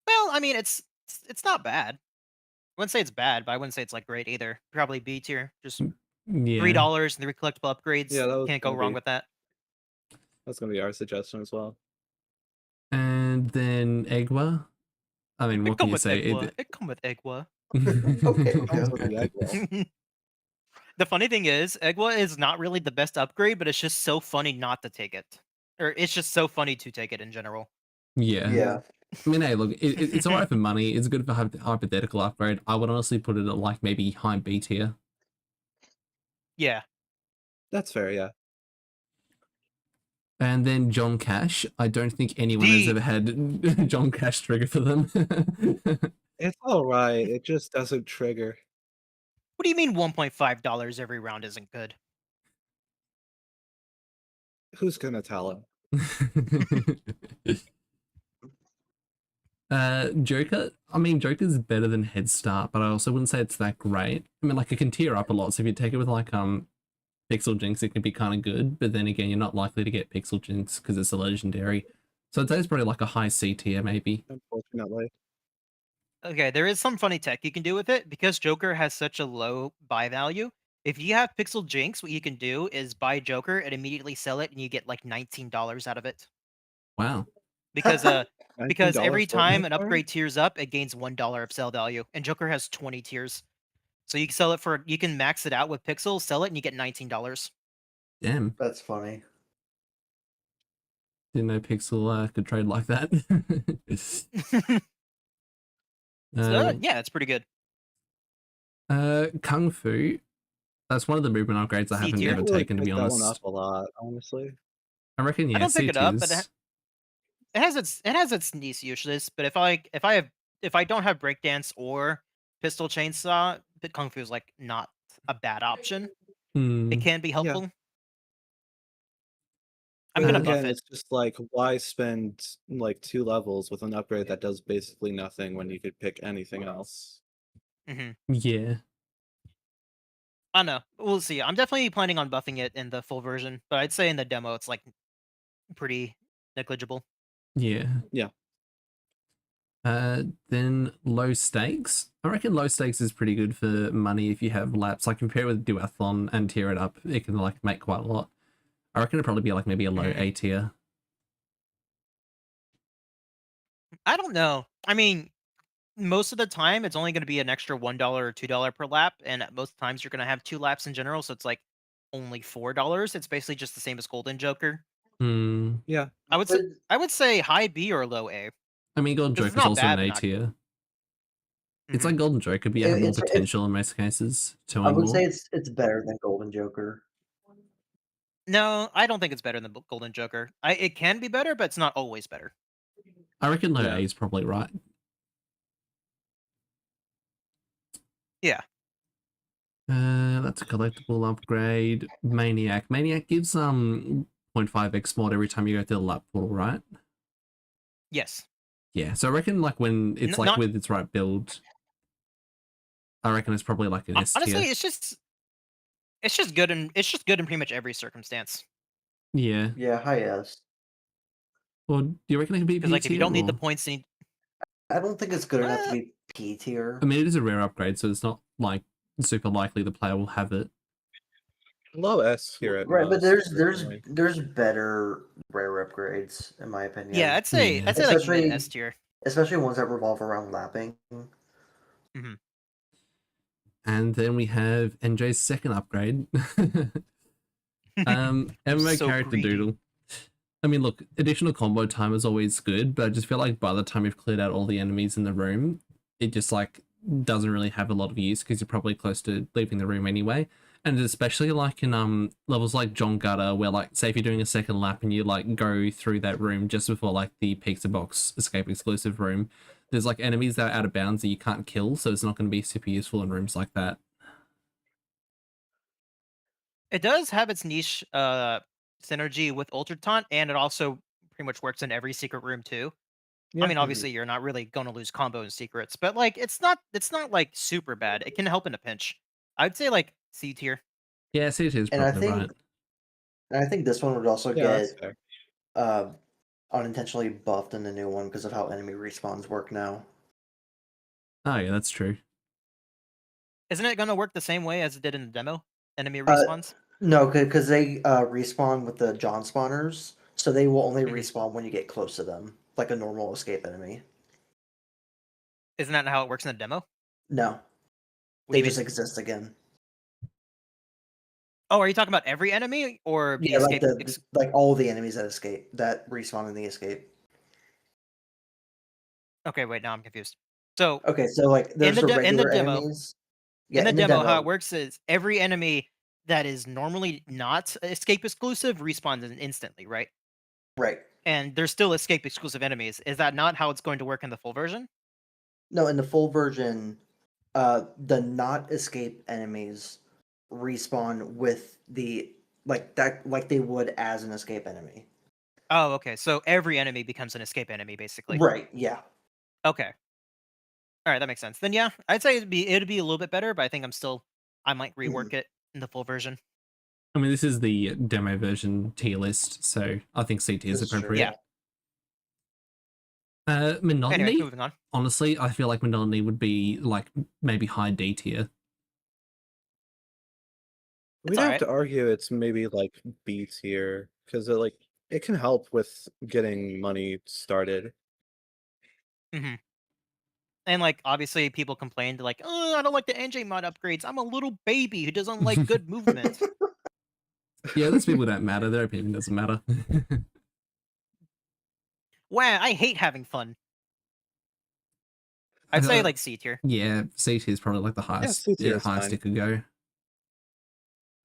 Speaker 4: Well, I mean, it's not bad. I wouldn't say it's bad, but I wouldn't say it's like great either. Probably B tier. Just
Speaker 1: Yeah.
Speaker 4: $3 and 3 collectible upgrades.
Speaker 2: Yeah, that was
Speaker 4: Can't go
Speaker 2: gonna
Speaker 4: wrong
Speaker 2: be-
Speaker 4: with that.
Speaker 2: That's gonna be our suggestion as well.
Speaker 1: And then Egwa. I mean,
Speaker 4: It
Speaker 1: what can
Speaker 4: come
Speaker 1: you
Speaker 4: with
Speaker 1: say?
Speaker 4: Egwa. It come with Egwa.
Speaker 3: Okay,
Speaker 2: Comes with
Speaker 3: okay.
Speaker 2: the egg roll.
Speaker 4: The funny thing is, Egwa is not really the best upgrade, but it's just so funny not to take it. Or it's just so funny to take it in general.
Speaker 1: Yeah.
Speaker 3: Yeah.
Speaker 1: I mean, hey, look, it's alright for money. It's good for hypothetical upgrade. I would honestly put it at like maybe high B tier.
Speaker 4: Yeah.
Speaker 2: That's fair, yeah.
Speaker 1: And then John Cash. I don't think anyone has ever had John Cash trigger for them.
Speaker 2: It's alright. It just doesn't trigger.
Speaker 4: What do you mean $1.5 every round isn't good?
Speaker 2: Who's gonna tell him?
Speaker 1: Joker. I mean, Joker's better than Head Start, but I also wouldn't say it's that great. I mean, like it can tier up a lot. So if you take it with like Pixel Jinx, it can be kind of good. But then again, you're not likely to get Pixel Jinx because it's a legendary. So I'd say it's probably like a high C tier, maybe.
Speaker 2: Unfortunately.
Speaker 4: Okay, there is some funny tech you can do with it because Joker has such a low buy value. If you have Pixel Jinx, what you can do is buy Joker and immediately sell it, and you get like $19 out of it.
Speaker 1: Wow.
Speaker 4: Because because
Speaker 2: $19
Speaker 4: every time
Speaker 2: Fortnite
Speaker 4: an
Speaker 2: card?
Speaker 4: upgrade tiers up, it gains $1 of sell value, and Joker has 20 tiers. So you can sell it for you can max it out with Pixel, sell it, and you get $19.
Speaker 1: Damn.
Speaker 3: That's funny.
Speaker 1: Didn't know Pixel could trade like that.
Speaker 4: So, yeah, it's pretty good.
Speaker 1: Kung Fu. That's one of the movement upgrades I
Speaker 4: C
Speaker 1: haven't
Speaker 4: tier?
Speaker 1: ever
Speaker 2: I really
Speaker 1: taken, to
Speaker 2: pick
Speaker 1: be
Speaker 2: that one
Speaker 1: honest.
Speaker 2: up a lot, honestly.
Speaker 1: I reckon,
Speaker 4: I
Speaker 1: yeah,
Speaker 4: don't
Speaker 1: C
Speaker 4: pick it up, but
Speaker 1: tiers.
Speaker 4: it has its niche uses. But if I don't have breakdance or pistol chainsaw, the Kung Fu is like not a bad option. It
Speaker 1: Hmm.
Speaker 4: can be
Speaker 2: Yeah.
Speaker 4: helpful. I'm
Speaker 2: But
Speaker 4: gonna
Speaker 1: Uh,
Speaker 4: buff
Speaker 2: again,
Speaker 4: it.
Speaker 2: it's just like, why spend like 2 levels with an upgrade that does basically nothing when you could pick anything else?
Speaker 4: Hmm
Speaker 1: Yeah.
Speaker 4: I don't know. We'll see. I'm definitely planning on buffing it in the full version, but I'd say in the demo it's like pretty negligible.
Speaker 1: Yeah.
Speaker 2: Yeah.
Speaker 1: Then low stakes. I reckon low stakes is pretty good for money if you have laps. Like compare it with duathlon and tier it up, it can like make quite a lot. I reckon it'd probably be like maybe a low
Speaker 4: Mhm.
Speaker 1: A tier.
Speaker 4: I don't know. I mean, most of the time it's only going to be an extra $1 or $2 per lap, and at most times you're going to have 2 laps in general, so it's like only $4. It's basically just the same as Golden Joker.
Speaker 1: Hmm.
Speaker 2: Yeah.
Speaker 3: But
Speaker 4: I would say high B or low A
Speaker 1: I mean, Golden
Speaker 4: because it's
Speaker 1: Joker's
Speaker 4: not
Speaker 1: also an
Speaker 4: bad, but
Speaker 1: A
Speaker 4: not good.
Speaker 1: tier. It's
Speaker 4: Mhm.
Speaker 1: like Golden Joker, but you have more
Speaker 3: it's
Speaker 1: potential in most cases to
Speaker 3: I
Speaker 1: earn
Speaker 3: would say
Speaker 1: more.
Speaker 3: it's better than Golden Joker.
Speaker 4: No, I don't think it's better than Golden Joker. It can be better, but it's not always better.
Speaker 1: I reckon low
Speaker 2: Yeah.
Speaker 1: A is probably right.
Speaker 4: Yeah.
Speaker 1: That's a collectible upgrade. Maniac. Maniac gives 0.5x mod every time you go through the lap portal, right?
Speaker 4: Yes.
Speaker 1: Yeah, so I reckon like when it's like
Speaker 4: Not
Speaker 1: with its right build, I reckon it's probably like an S
Speaker 4: honestly,
Speaker 1: tier.
Speaker 4: it's just good and it's just good in pretty much every circumstance.
Speaker 1: Yeah.
Speaker 3: Yeah, high S.
Speaker 1: Well, do you reckon it can be
Speaker 4: Because
Speaker 1: P
Speaker 4: like if you
Speaker 1: tier
Speaker 4: don't need the
Speaker 1: or?
Speaker 4: points, then
Speaker 3: I don't think it's good enough to
Speaker 4: uh,
Speaker 3: be P tier.
Speaker 1: I mean, it is a rare upgrade, so it's not like super likely the player will have it.
Speaker 2: Low S here at
Speaker 3: Right, but
Speaker 2: most, certainly.
Speaker 3: there's better rare upgrades in my opinion.
Speaker 4: yeah,
Speaker 1: Yeah.
Speaker 4: I'd say like mid S tier.
Speaker 3: Especially ones that revolve around lapping.
Speaker 4: Hmm
Speaker 1: And then we have NJ's second upgrade. MMO
Speaker 4: So
Speaker 1: character
Speaker 4: greedy.
Speaker 1: doodle. I mean, look, additional combo time is always good, but I just feel like by the time you've cleared out all the enemies in the room, it just like doesn't really have a lot of use because you're probably close to leaving the room anyway. And especially like in levels like John Gutter, where like say if you're doing a second lap and you like go through that room just before like the pizza box escape exclusive room, there's like enemies that are out of bounds that you can't kill, so it's not going to be super useful in rooms like that.
Speaker 4: It does have its niche synergy with Ultra Taunt, and it also pretty much works in every secret room too. I
Speaker 2: Yeah.
Speaker 4: mean, obviously you're not really going to lose combo and secrets, but like it's not like super bad. It can help in a pinch. I'd say like C tier.
Speaker 1: Yeah, CT is
Speaker 3: And I
Speaker 1: probably right.
Speaker 3: think this one would also
Speaker 2: Yeah, that's
Speaker 3: get
Speaker 2: fair.
Speaker 3: unintentionally buffed in the new one because of how enemy respawns work now.
Speaker 1: Oh yeah, that's true.
Speaker 4: Isn't it going to work the same way as it did in the demo? Enemy respawns.
Speaker 3: No, because they respawn with the John spawners, So they will only
Speaker 4: Mhm.
Speaker 3: respawn when you get close to them, like a normal escape enemy.
Speaker 4: Isn't that how it works in the demo?
Speaker 3: No,
Speaker 4: What do
Speaker 3: they
Speaker 4: you mean?
Speaker 3: just exist again.
Speaker 4: Oh, are you talking about every enemy or the
Speaker 3: Yeah, like
Speaker 4: escape?
Speaker 3: like all the enemies that escape that respawn in the escape.
Speaker 4: Okay, wait, now I'm confused. So
Speaker 3: Okay, so like
Speaker 4: in
Speaker 3: there's the
Speaker 4: in the
Speaker 3: regular
Speaker 4: demo,
Speaker 3: enemies.
Speaker 4: in
Speaker 3: Yeah,
Speaker 4: the
Speaker 3: in the
Speaker 4: demo, how it
Speaker 3: demo.
Speaker 4: works is every enemy that is normally not escape exclusive respawns instantly, right?
Speaker 3: Right.
Speaker 4: And there's still escape exclusive enemies. Is that not how it's going to work in the full version?
Speaker 3: No, in the full version, the not escape enemies respawn with the like that like they would as an escape enemy.
Speaker 4: Oh, okay. So every enemy becomes an escape enemy, basically.
Speaker 3: Right, yeah.
Speaker 4: Okay. All right, that makes sense. Then yeah, I'd say it'd be a little bit better, but I think I might rework
Speaker 3: Mhm.
Speaker 4: it in the full version.
Speaker 1: I mean, this is the demo version tier list, so I think C tier is
Speaker 3: This is true.
Speaker 1: appropriate.
Speaker 4: Anyway,
Speaker 1: Monotony,
Speaker 4: moving on.
Speaker 1: honestly, I feel like Monotony would be like maybe high D tier.
Speaker 2: We'd
Speaker 4: all
Speaker 2: have
Speaker 4: right.
Speaker 2: to argue it's maybe like B tier because it can help with getting money started.
Speaker 4: Hmm. And like obviously people complained like, oh, I don't like the NJ mod upgrades. I'm a little baby who doesn't like good movement.
Speaker 1: Yeah, those people don't matter. Their opinion doesn't matter.
Speaker 4: Wow, I hate having fun. I'd say like C tier.
Speaker 1: Yeah, C tier is probably like the
Speaker 2: Yeah,
Speaker 1: highest.
Speaker 2: C tier
Speaker 1: Yeah,
Speaker 2: is
Speaker 1: highest it
Speaker 2: fine.
Speaker 1: could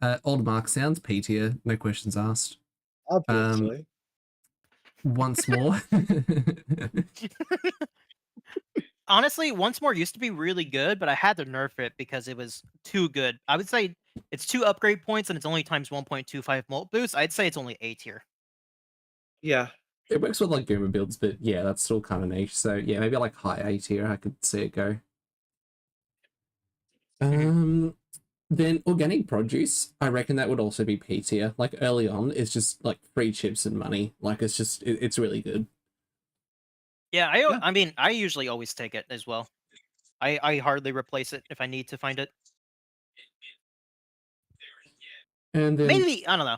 Speaker 1: go. Old Mark sounds P tier, no questions asked.
Speaker 2: Obviously.
Speaker 1: Once more.
Speaker 4: Honestly, once more used to be really good, but I had to nerf it because it was too good. I would say it's 2 upgrade points and it's only times 1.25 mult boost. I'd say it's only A tier.
Speaker 2: Yeah.
Speaker 1: It works with like boomer builds, but yeah, that's still kind of niche. So yeah, maybe like high A tier, I could see it go. Then organic produce, I reckon that would also be P tier. Like early on, it's just like free chips and money. Like it's really good.
Speaker 4: Yeah,
Speaker 2: Yeah.
Speaker 4: I mean, I usually always take it as well. I hardly replace it if I need to find it.
Speaker 1: And then
Speaker 4: Maybe I don't know,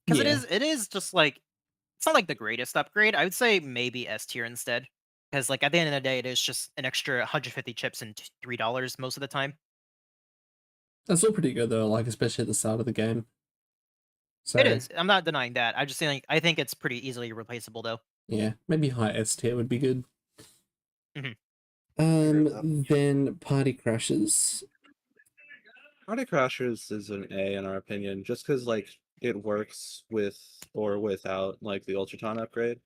Speaker 4: because
Speaker 1: yeah,
Speaker 4: it is just like it's not like the greatest upgrade. I would say maybe S tier instead, because like at the end of the day, it is just an extra 150 chips and $3 most of the time.
Speaker 1: that's still pretty good though. Like especially at the start of the game.
Speaker 4: It
Speaker 1: So
Speaker 4: is. I'm not denying that. I think it's pretty easily replaceable though.
Speaker 1: yeah, maybe high S tier would be good.
Speaker 4: Mhm.
Speaker 3: Agree with that.
Speaker 1: Then party crashes.
Speaker 2: Party Crashers is an A in our opinion, just because like it works with or without like the Ultraton upgrade.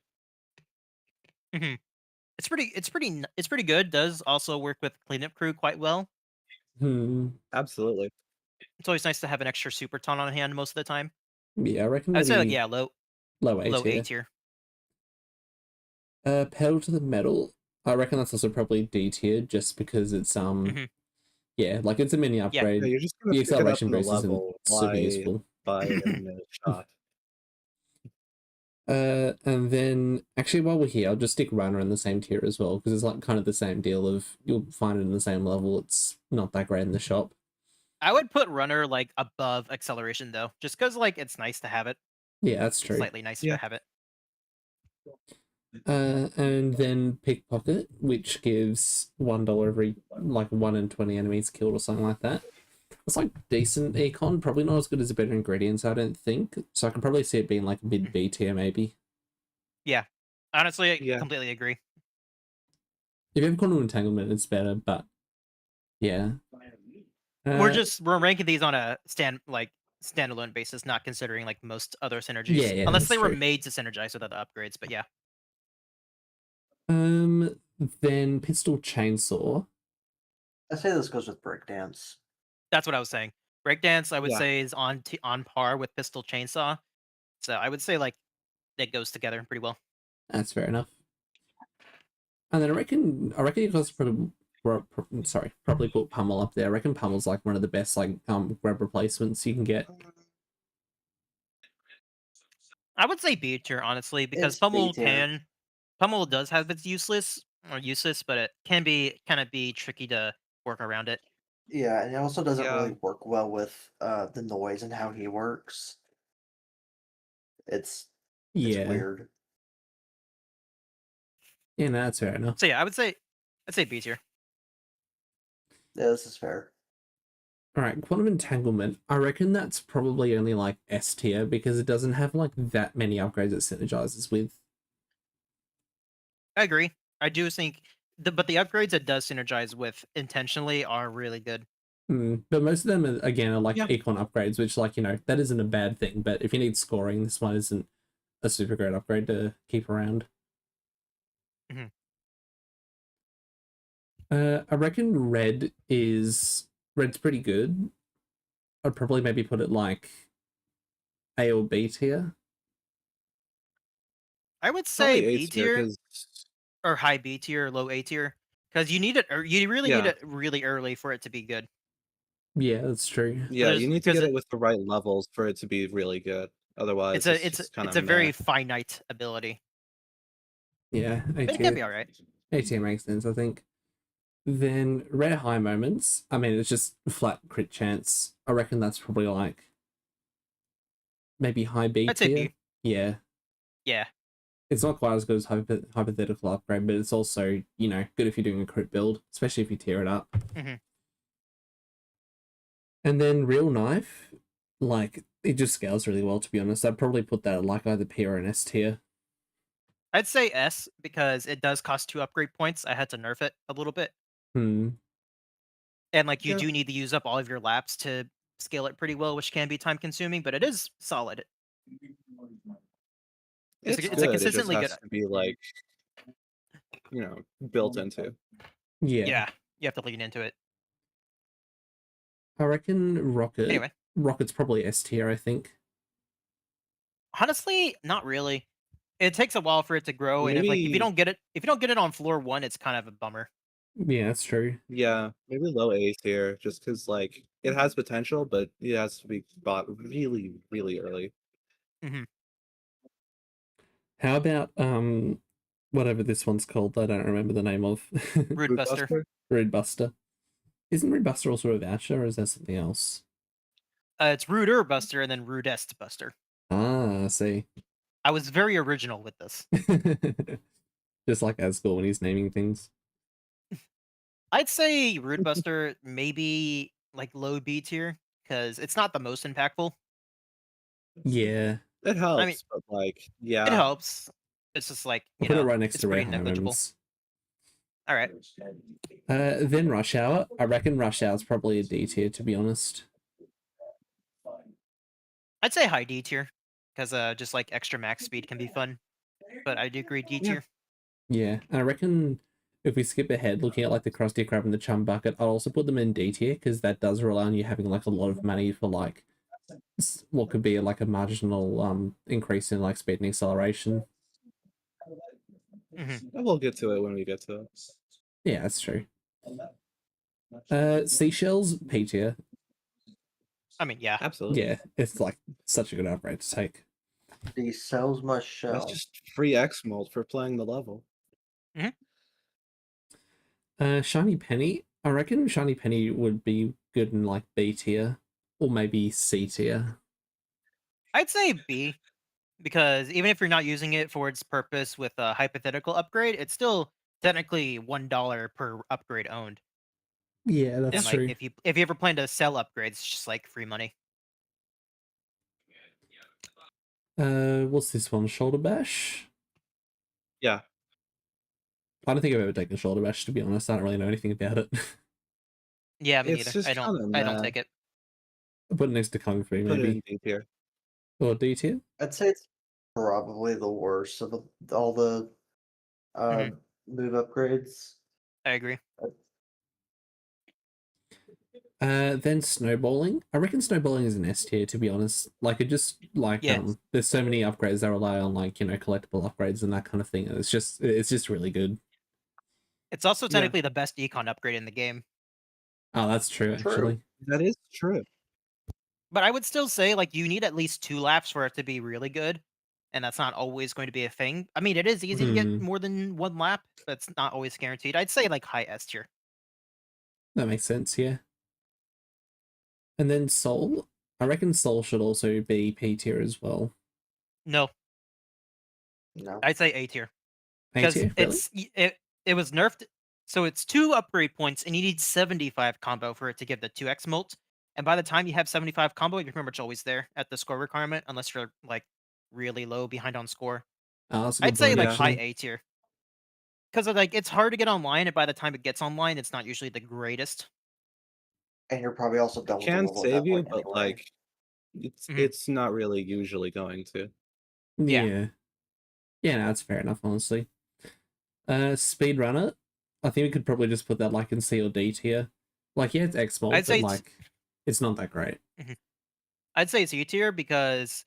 Speaker 4: Mhm. It's pretty good. Does also work with cleanup crew quite well.
Speaker 2: Absolutely.
Speaker 4: It's always nice to have an extra super ton on hand most of the time.
Speaker 1: Yeah, I reckon
Speaker 4: I would say like
Speaker 1: maybe
Speaker 4: yeah,
Speaker 1: low A
Speaker 4: low A
Speaker 1: tier.
Speaker 4: tier.
Speaker 1: Pedal to the metal. I reckon that's also probably D tier, just because it's
Speaker 4: Mhm.
Speaker 1: yeah, like it's a mini
Speaker 4: Yeah.
Speaker 2: Yeah,
Speaker 1: upgrade.
Speaker 2: you're just gonna
Speaker 1: The
Speaker 2: pick it up
Speaker 1: acceleration
Speaker 2: in the
Speaker 1: boost isn't
Speaker 2: level.
Speaker 1: super
Speaker 2: Why
Speaker 1: useful.
Speaker 2: buy it in a shot?
Speaker 1: And then actually while we're here, I'll just stick runner in the same tier as well, because it's like kind of the same deal of you'll find it in the same level. It's not that great in the shop.
Speaker 4: I would put runner like above acceleration though, just because like it's nice to have it.
Speaker 1: Yeah, that's
Speaker 4: It's
Speaker 1: true.
Speaker 4: slightly nicer to
Speaker 2: Yeah.
Speaker 4: have it.
Speaker 1: And then pickpocket, which gives $1 every like 1 in 20 enemies killed or something like that. It's like decent econ, probably not as good as the better ingredients, I don't think. So I can probably see it being like mid B tier maybe.
Speaker 4: Yeah. Honestly, I
Speaker 2: Yeah.
Speaker 4: completely agree.
Speaker 1: If you have quantum entanglement, it's better, but yeah.
Speaker 4: We're ranking these on a standalone basis, not considering like most other synergies,
Speaker 1: Yeah,
Speaker 4: unless
Speaker 1: that's
Speaker 4: they were
Speaker 1: true.
Speaker 4: made to synergize with other upgrades. But yeah,
Speaker 1: Then pistol chainsaw.
Speaker 3: I say this goes with breakdance.
Speaker 4: that's what I was saying. Breakdance, I would
Speaker 2: Yeah.
Speaker 4: say, is on par with pistol chainsaw. So I would say like that goes together pretty well.
Speaker 1: That's fair enough. And then I reckon you guys probably put pummel up there. I reckon pummel's like one of the best like grab replacements you can get.
Speaker 4: I would say B tier honestly, because
Speaker 3: It's B tier.
Speaker 4: Pummel does have its useless, but it can be kind of be tricky to work around it.
Speaker 3: Yeah, and it also doesn't
Speaker 2: Yeah.
Speaker 3: really work well with the noise and how he works. It's It's
Speaker 1: Yeah.
Speaker 3: weird.
Speaker 1: Yeah, no, that's fair enough.
Speaker 4: So yeah, I'd say B tier.
Speaker 3: Yeah, this is fair.
Speaker 1: All right, quantum entanglement. I reckon that's probably only like S tier because it doesn't have like that many upgrades it synergizes with.
Speaker 4: I agree. I do think but the upgrades it does synergize with intentionally are really good.
Speaker 1: But most of them are, again, are like
Speaker 2: Yeah.
Speaker 1: econ upgrades, which, like, that isn't a bad thing. But if you need scoring, this one isn't a super great upgrade to keep around.
Speaker 4: Mhm.
Speaker 1: I reckon red's pretty good. I'd probably maybe put it like A or B tier.
Speaker 4: I would
Speaker 2: Probably
Speaker 4: say
Speaker 2: A
Speaker 4: B
Speaker 2: tier
Speaker 4: tier
Speaker 2: because
Speaker 4: or high B tier, low A tier, because you need it, or you really need
Speaker 2: Yeah.
Speaker 4: it really early for it to be good.
Speaker 1: Yeah, that's true.
Speaker 2: yeah, you need to
Speaker 4: Because
Speaker 2: get it with the right levels for it to be really good. Otherwise, it's just kind
Speaker 4: it's
Speaker 2: of
Speaker 4: a very
Speaker 2: meh.
Speaker 4: finite ability,
Speaker 1: Yeah, A
Speaker 4: but it can be
Speaker 1: tier.
Speaker 4: all right.
Speaker 1: A tier makes sense, I think. Then rare high moments. I mean, it's just flat crit chance. I reckon that's probably like maybe high B
Speaker 4: I'd say
Speaker 1: tier.
Speaker 4: B.
Speaker 1: Yeah.
Speaker 4: Yeah,
Speaker 1: It's not quite as good as hypothetical upgrade, but it's also, good if you're doing a crit build, especially if you tear it up.
Speaker 4: Mhm.
Speaker 1: And then real knife, like, it just scales really well, to be honest. I'd probably put that at like either P or an S tier.
Speaker 4: I'd say S because it does cost 2 upgrade points. I had to nerf it a little bit,
Speaker 1: Hmm.
Speaker 4: and like you
Speaker 2: Yeah.
Speaker 4: do need to use up all of your laps to scale it pretty well, which can be time consuming, but it is solid.
Speaker 2: It's
Speaker 4: It's a
Speaker 2: good. It just
Speaker 4: consistently good.
Speaker 2: has to be like, built into.
Speaker 1: Yeah.
Speaker 4: Yeah, you have to lean into it.
Speaker 1: I reckon Rocket.
Speaker 4: Anyway,
Speaker 1: Rocket's probably S tier, I think.
Speaker 4: honestly, not really. It takes a while for it to grow, and if you
Speaker 2: Maybe,
Speaker 4: don't get it, if you don't get it on floor 1, it's kind of a bummer.
Speaker 1: Yeah, that's true.
Speaker 2: yeah, maybe low A tier, just because like it has potential, but it has to be bought really, really early.
Speaker 4: Mhm.
Speaker 1: How about whatever this one's called, that I don't remember the name of.
Speaker 4: Rude
Speaker 2: Root
Speaker 4: Buster.
Speaker 2: Buster?
Speaker 1: Rude Buster. Isn't Rude Buster also a voucher, or is that something else?
Speaker 4: It's Ruder Buster and then Rudest Buster.
Speaker 1: Ah, I see.
Speaker 4: I was very original with this.
Speaker 1: Just like Asgore when he's naming things.
Speaker 4: I'd say Rude Buster maybe like low B tier because it's not the most impactful.
Speaker 1: Yeah.
Speaker 2: It
Speaker 4: I mean,
Speaker 2: helps, but like,
Speaker 4: it
Speaker 2: yeah,
Speaker 4: helps. It's just like,
Speaker 1: I'll put it right next
Speaker 4: it's
Speaker 1: to Rare
Speaker 4: pretty
Speaker 1: High
Speaker 4: negligible.
Speaker 1: Moments.
Speaker 4: All right.
Speaker 1: Then Rush Hour. I reckon Rush Hour is probably a D tier, to be honest.
Speaker 4: I'd say high D tier because just like extra max speed can be fun. But I do agree D
Speaker 2: Yeah.
Speaker 4: tier.
Speaker 1: Yeah, and I reckon if we skip ahead, looking at like the Krusty Krab and the Chum Bucket, I'll also put them in D tier because that does rely on you having like a lot of money for like what could be like a marginal increase in like speed and acceleration.
Speaker 4: Mhm.
Speaker 2: we'll get to it when we get to it.
Speaker 1: Yeah, that's true. Seashells P tier.
Speaker 4: I mean, yeah.
Speaker 2: Absolutely.
Speaker 1: Yeah, it's like such a good upgrade to take.
Speaker 3: These cells must
Speaker 2: That's
Speaker 3: show.
Speaker 2: just free X mold for playing the level.
Speaker 1: Shiny Penny. I reckon Shiny Penny would be good in like B tier or maybe C tier.
Speaker 4: I'd say B because even if you're not using it for its purpose with a hypothetical upgrade, it's still technically $1 per upgrade owned.
Speaker 1: Yeah, that's
Speaker 4: And like
Speaker 1: true.
Speaker 4: if you ever plan to sell upgrades, it's just like free money.
Speaker 1: What's this one? Shoulder Bash?
Speaker 2: Yeah.
Speaker 1: I don't think I've ever taken a Shoulder Bash, to be honest. I don't really know anything about it.
Speaker 4: Yeah, me
Speaker 2: It's
Speaker 4: neither.
Speaker 2: just kind of
Speaker 4: I don't
Speaker 2: meh.
Speaker 4: take it.
Speaker 1: I'll put it next to Kung Fu,
Speaker 2: Put it in
Speaker 1: maybe.
Speaker 2: D tier.
Speaker 1: Or D tier?
Speaker 3: I'd say it's probably the worst of all the
Speaker 4: Mhm.
Speaker 3: move upgrades.
Speaker 4: I agree.
Speaker 1: Then Snowballing. I reckon Snowballing is an S tier, to be honest. Like, it just, like,
Speaker 4: Yeah.
Speaker 1: there's so many upgrades that rely on, like, collectible upgrades and that kind of thing. It's just really good.
Speaker 4: It's also
Speaker 2: Yeah.
Speaker 4: technically the best econ upgrade in the game.
Speaker 1: Oh, that's true,
Speaker 3: True.
Speaker 1: actually.
Speaker 2: That is true.
Speaker 4: But I would still say like you need at least 2 laps for it to be really good. And that's not always going to be a thing. I mean, it is easy to get more than 1 lap, but it's not always guaranteed. I'd say like high S tier.
Speaker 1: That makes sense, yeah. And then Soul. I reckon Soul should also be P tier as well.
Speaker 4: No.
Speaker 3: No.
Speaker 4: I'd say A tier
Speaker 1: A
Speaker 4: because
Speaker 1: tier, really?
Speaker 4: it was nerfed, so it's 2 upgrade points, and you need 75 combo for it to give the 2x molt. And by the time you have 75 combo, you're pretty much always there at the score requirement, unless you're like really low behind on score.
Speaker 1: Oh, that's a
Speaker 4: I'd
Speaker 1: good
Speaker 4: say
Speaker 1: point,
Speaker 4: like high
Speaker 1: actually.
Speaker 4: A tier because like it's hard to get online, and by the time it gets online, it's not usually the greatest.
Speaker 3: And you're probably also
Speaker 2: It
Speaker 3: done with the
Speaker 2: can
Speaker 3: level at
Speaker 2: save
Speaker 3: that
Speaker 2: you,
Speaker 3: point
Speaker 2: but
Speaker 3: anyway.
Speaker 2: like it's
Speaker 4: Mhm.
Speaker 2: it's not really usually going to.
Speaker 4: Yeah.
Speaker 1: Yeah. Yeah, no, that's fair enough, honestly. Speedrunner, I think we could probably just put that like in C or D tier. Like, yeah, it's X
Speaker 4: I'd
Speaker 1: mod, but
Speaker 4: say it's
Speaker 1: like, it's not that great.
Speaker 4: mhm. I'd say it's E tier because,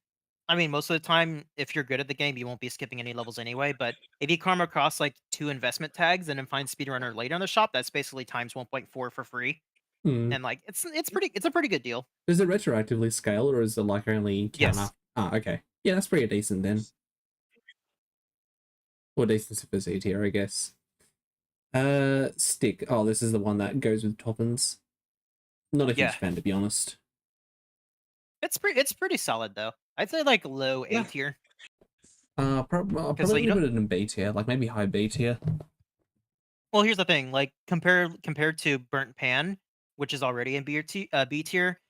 Speaker 4: I mean, most of the time, if you're good at the game, you won't be skipping any levels anyway. But if you come across like 2 investment tags and then find speedrunner later in the shop, that's basically times 1.4 for free,
Speaker 1: Hmm.
Speaker 4: and like it's a pretty good deal.
Speaker 1: Does it retroactively scale, or is it like only count
Speaker 4: Yes.
Speaker 1: up? Ah, okay. Yeah, that's pretty decent then. Or decent for C tier, I guess. Stick. Oh, this is the one that goes with toppins. Not a
Speaker 4: Yeah,
Speaker 1: huge fan, to be honest.
Speaker 4: it's pretty solid though. I'd say like low A
Speaker 2: Yeah.
Speaker 4: tier
Speaker 1: I'll
Speaker 4: because like
Speaker 1: probably
Speaker 4: you don't.
Speaker 1: put it in B tier, like maybe high B tier.
Speaker 4: Well, here's the thing, like compared to burnt pan, which is already in B tier,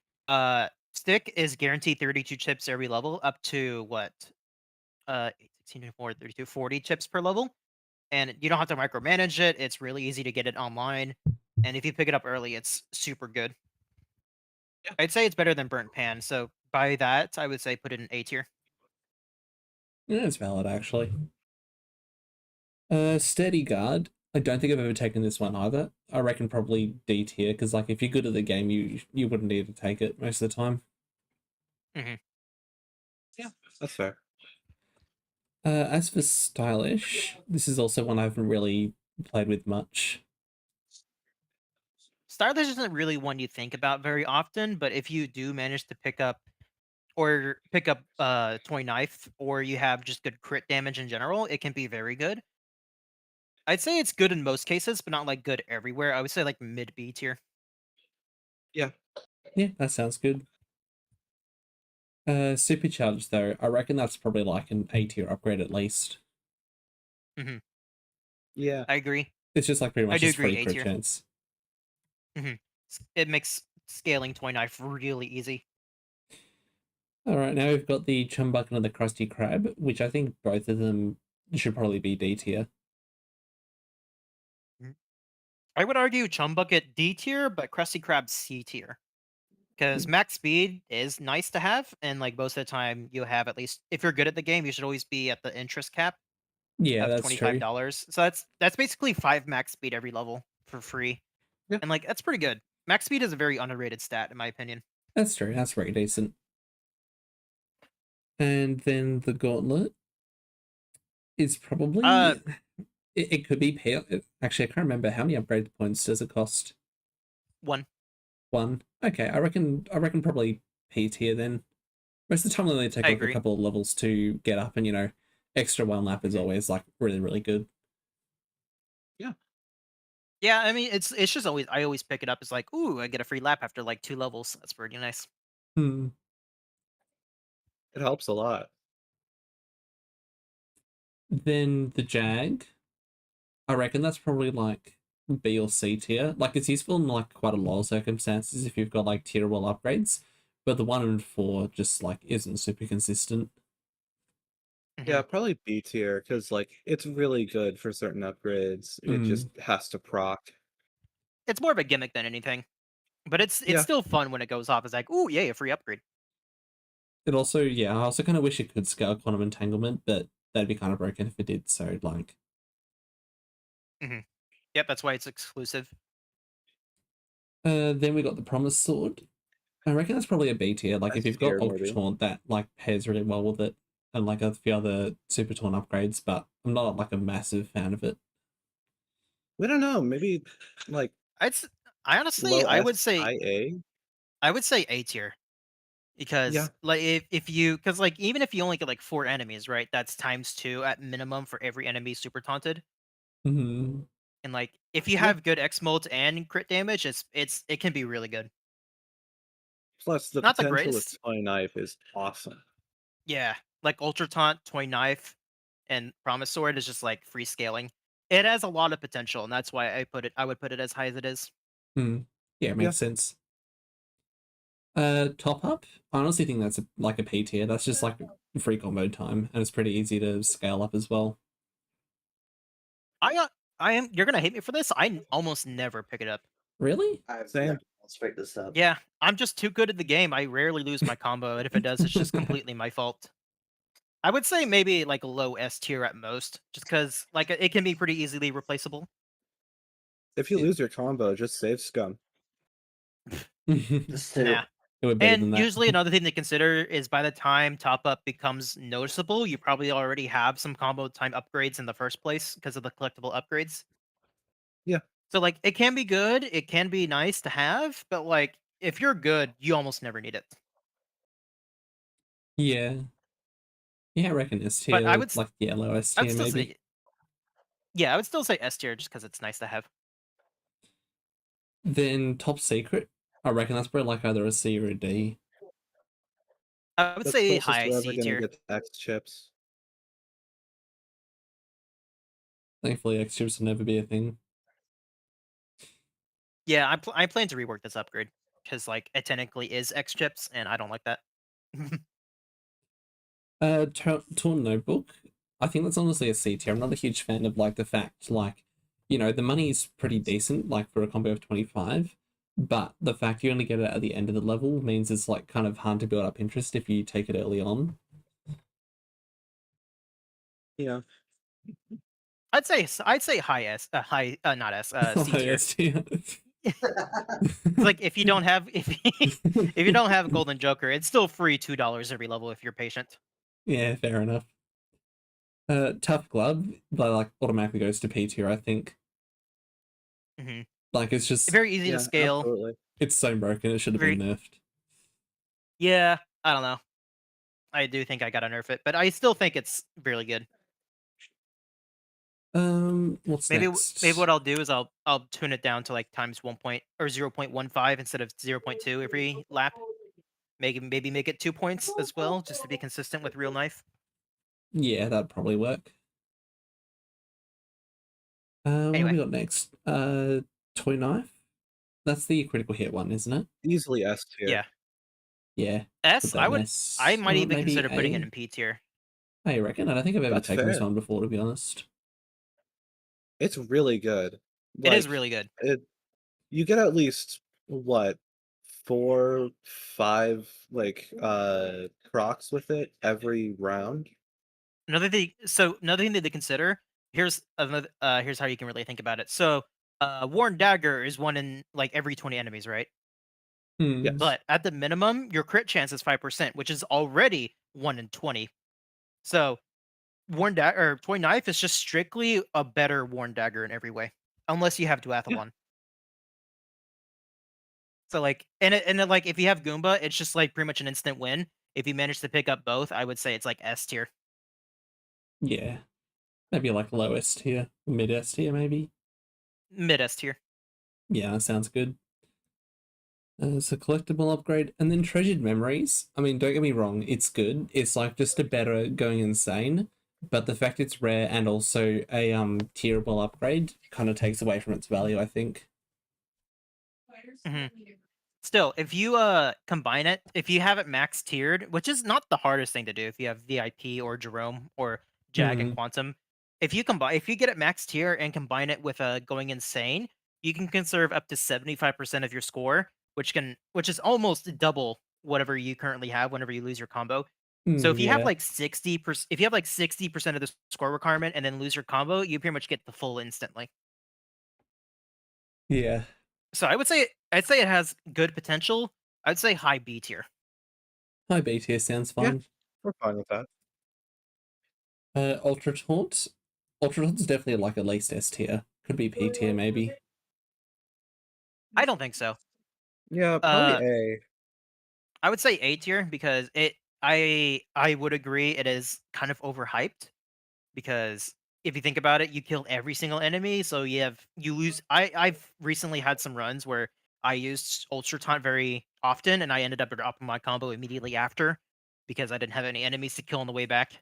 Speaker 4: stick is guaranteed 32 chips every level up to what 8, 16, 24, 32, 40 chips per level. And you don't have to micromanage it. It's really easy to get it online. And if you pick it up early, it's super good.
Speaker 2: Yeah.
Speaker 4: I'd say it's better than Burnt Pan. So by that, I would say put it in A tier.
Speaker 1: Yeah, it's valid actually. Steady guard. I don't think I've ever taken this one either. I reckon probably D tier because like if you're good at the game, you wouldn't need to take it most of the time.
Speaker 4: Hmm.
Speaker 2: Yeah, that's fair.
Speaker 1: As for stylish, this is also one I haven't really played with much.
Speaker 4: Stylish isn't really one you think about very often, but if you do manage to pick up toy knife, or you have just good crit damage in general, it can be very good. I'd say it's good in most cases, but not like good everywhere. I would say like mid B tier.
Speaker 2: Yeah.
Speaker 1: Yeah, that sounds good. Supercharged though, I reckon that's probably like an A tier upgrade at least.
Speaker 4: Hmm.
Speaker 2: Yeah.
Speaker 4: I agree.
Speaker 1: It's just like pretty
Speaker 4: I
Speaker 1: much
Speaker 4: do
Speaker 1: just
Speaker 4: agree
Speaker 1: free
Speaker 4: A
Speaker 1: crit
Speaker 4: tier.
Speaker 1: chance.
Speaker 4: Hmm. It makes scaling toy knife really easy.
Speaker 1: All right, now we've got the Chumbucket and the Krusty Krab, which I think both of them should probably be D tier.
Speaker 4: Mhm. I would argue Chum Bucket D tier, but Krusty Krab C tier. Because max speed is nice to have, and like most of the time, you have at least if you're good at the game, you should always be at the interest cap
Speaker 1: Yeah,
Speaker 4: of
Speaker 1: that's true.
Speaker 4: $25. So that's basically 5 max speed every level for free,
Speaker 2: Yeah.
Speaker 4: and like that's pretty good. Max speed is a very underrated stat in my opinion.
Speaker 1: That's true. That's very decent. And then the Gauntlet is
Speaker 4: Uh,
Speaker 1: probably it could be actually I can't remember how many upgrade points does it cost.
Speaker 4: 1.
Speaker 1: One. Okay, I reckon probably P tier then. Most of the time they only take
Speaker 4: I
Speaker 1: like a
Speaker 4: agree.
Speaker 1: couple of levels to get up, and extra one lap is
Speaker 4: Mhm.
Speaker 1: always like really really good.
Speaker 2: Yeah.
Speaker 4: Yeah, I mean it's just always I always pick it up as like, ooh, I get a free lap after like 2 levels. That's pretty nice.
Speaker 1: Hmm.
Speaker 2: It helps a lot.
Speaker 1: Then the Jag, I reckon that's probably like B or C tier. Like it's useful in like quite a lot of circumstances if you've got like tier wall upgrades, but the 1 and 4 just like isn't super consistent.
Speaker 2: Yeah,
Speaker 4: Mhm.
Speaker 2: probably B tier because like it's really good for certain upgrades. It just
Speaker 1: Mm.
Speaker 2: has to proc.
Speaker 4: It's more of a gimmick than anything, but it's
Speaker 2: Yeah.
Speaker 4: still fun when it goes off. It's like, ooh, yay, a free upgrade.
Speaker 1: It also, yeah, I also kind of wish it could scale quantum entanglement, but that'd be kind of broken if it did. So like,
Speaker 4: Mhm. Yep, that's why it's exclusive.
Speaker 1: then we got the Promise Sword. I reckon that's probably a B tier. Like if
Speaker 2: S
Speaker 1: you've got
Speaker 2: tier
Speaker 1: Ultra
Speaker 2: maybe.
Speaker 1: Taunt, that like pairs really well with it, and like a few other Super Taunt upgrades, but I'm not like a massive fan of it.
Speaker 2: We don't know. Maybe like
Speaker 4: I'd s- I honestly
Speaker 2: low S, high A.
Speaker 4: I would say A tier
Speaker 2: Yeah.
Speaker 4: because like if you because like even if you only get like 4 enemies, right? That's times 2 at minimum for every enemy super taunted.
Speaker 1: Hmm.
Speaker 4: And like if you
Speaker 2: Yeah.
Speaker 4: have good X molt and crit damage, it can be really good.
Speaker 2: Plus the
Speaker 4: Not the
Speaker 2: potential with
Speaker 4: greatest.
Speaker 2: toy knife is awesome.
Speaker 4: Yeah, like ultra taunt, toy knife, and Promise Sword is just like free scaling. It has a lot of potential, and that's why I would put it as high as it is.
Speaker 1: Hmm. Yeah, makes sense. Top up. I honestly think that's like a P tier. That's just like free combo time, and it's pretty easy to scale up as well.
Speaker 4: I am. You're gonna hate me for this. Almost never pick it up.
Speaker 1: Really?
Speaker 3: I've
Speaker 2: Same.
Speaker 3: never once picked this up.
Speaker 4: Yeah, I'm just too good at the game. I rarely lose my combo, and if it does, it's just completely my fault. I would say maybe like a low S tier at most, just because like it can be pretty easily replaceable.
Speaker 2: If you
Speaker 1: Yeah.
Speaker 2: lose your combo, just save scum.
Speaker 3: This too.
Speaker 4: Nah.
Speaker 1: We're better than
Speaker 4: And
Speaker 1: that.
Speaker 4: usually another thing to consider is by the time top up becomes noticeable, you probably already have some combo time upgrades in the first place because of the collectible upgrades.
Speaker 2: Yeah.
Speaker 4: So like it can be good, it can be nice to have, but like if you're good, you almost never need it.
Speaker 1: Yeah. Yeah, I reckon S
Speaker 4: But
Speaker 1: tier, like low S
Speaker 4: I would
Speaker 1: tier
Speaker 4: still
Speaker 1: maybe.
Speaker 4: say yeah, I would still say S tier just because it's nice to have.
Speaker 1: Then top secret. I reckon that's probably like either a C or a D.
Speaker 4: I would
Speaker 2: The
Speaker 4: say
Speaker 2: closest
Speaker 4: high
Speaker 2: we're ever
Speaker 4: C
Speaker 2: gonna
Speaker 4: tier.
Speaker 2: get to X chips.
Speaker 1: Thankfully, X chips will never be a thing.
Speaker 4: Yeah, I plan to rework this upgrade because like it technically is X chips, and I don't like that.
Speaker 1: Torn Notebook. I think that's honestly a C tier. I'm not a huge fan of like the fact like, the money's pretty decent like for a combo of 25, but the fact you only get it at the end of the level means it's like kind of hard to build up interest if you take it early on.
Speaker 2: Yeah.
Speaker 4: I'd say high S, high not S, C tier.
Speaker 1: S tier.
Speaker 4: It's like if you don't have if you don't have Golden Joker, it's still free $2 every level if you're patient.
Speaker 1: Yeah, fair enough. Tough Glove, but like automatically goes to P tier, I think.
Speaker 4: Hmm
Speaker 1: Like it's just
Speaker 4: Very easy to
Speaker 2: Yeah,
Speaker 4: scale.
Speaker 2: absolutely.
Speaker 1: it's so broken. It should have been
Speaker 4: Very
Speaker 1: nerfed.
Speaker 4: yeah. I don't know. I do think I gotta nerf it, but I still think it's really good.
Speaker 1: What's
Speaker 4: Maybe maybe
Speaker 1: next?
Speaker 4: what I'll do is I'll tune it down to like times 1 point or 0.15 instead of 0.2 every lap. Maybe make it 2 points as well, just to be consistent with real knife.
Speaker 1: Yeah, that'd probably work. What have we
Speaker 4: Anyway,
Speaker 1: got next? Toy Knife. That's the critical hit one, isn't it?
Speaker 2: Easily S tier.
Speaker 4: yeah.
Speaker 1: Yeah. Put
Speaker 4: S,
Speaker 1: that in S.
Speaker 4: I might
Speaker 1: Or
Speaker 4: even
Speaker 1: maybe
Speaker 4: consider putting it
Speaker 1: A.
Speaker 4: in P tier.
Speaker 1: I reckon. I don't think I've ever
Speaker 2: That's
Speaker 1: taken this
Speaker 2: fair.
Speaker 1: one before, to be honest.
Speaker 2: It's really good.
Speaker 4: It is
Speaker 2: Like
Speaker 4: really good.
Speaker 2: you get at least what 4, 5 like crocs with it every round.
Speaker 4: Another thing to consider, here's how you can really think about it. So Worn Dagger is one in like every 20 enemies, right?
Speaker 1: Hmm.
Speaker 2: Yes.
Speaker 4: But at the minimum, your crit chance is 5%, which is already 1 in 20. So Worn Dagger or Toy Knife is just strictly a better Worn Dagger in every way. Unless you have
Speaker 2: Yeah.
Speaker 4: Duathlon. So like like if you have Goomba, it's just like pretty much an instant win. If you manage to pick up both, I would say it's like S tier.
Speaker 1: Yeah. Maybe like lowest tier, mid S tier, maybe.
Speaker 4: Mid S tier.
Speaker 1: Yeah, that sounds good. It's a collectible upgrade, and then treasured memories. I mean, don't get me wrong, it's good. It's like just a better going insane, but the fact it's rare and also a tierable upgrade kind of takes away from its value, I think.
Speaker 4: Mhm. Still, if you combine it, if you have it max tiered, which is not the hardest thing to do, if you have VIP or Jerome or Jag and
Speaker 1: Hmm.
Speaker 4: Quantum, if you get it max tier and combine it with going insane, you can conserve up to 75% of your score, which is almost double whatever you currently have whenever you lose your combo. So if you have
Speaker 1: Yeah,
Speaker 4: like 60%, if you have like 60% of the score requirement and then lose your combo, you pretty much get the full instantly.
Speaker 1: yeah.
Speaker 4: So I'd say it has good potential. I'd say high B tier.
Speaker 1: High B tier sounds
Speaker 2: Yeah.
Speaker 1: fine.
Speaker 2: We're fine with that.
Speaker 1: Ultra Taunt. Ultra Taunt's definitely like at least S tier. Could be P tier, maybe.
Speaker 4: I don't think so.
Speaker 2: Yeah, probably
Speaker 4: Uh,
Speaker 2: A.
Speaker 4: I would say A tier because I would agree it is kind of overhyped because if you think about it, you kill every single enemy, so you lose. I've recently had some runs where I used Ultra Taunt very often, and I ended up dropping my combo immediately after because I didn't have any enemies to kill on the way back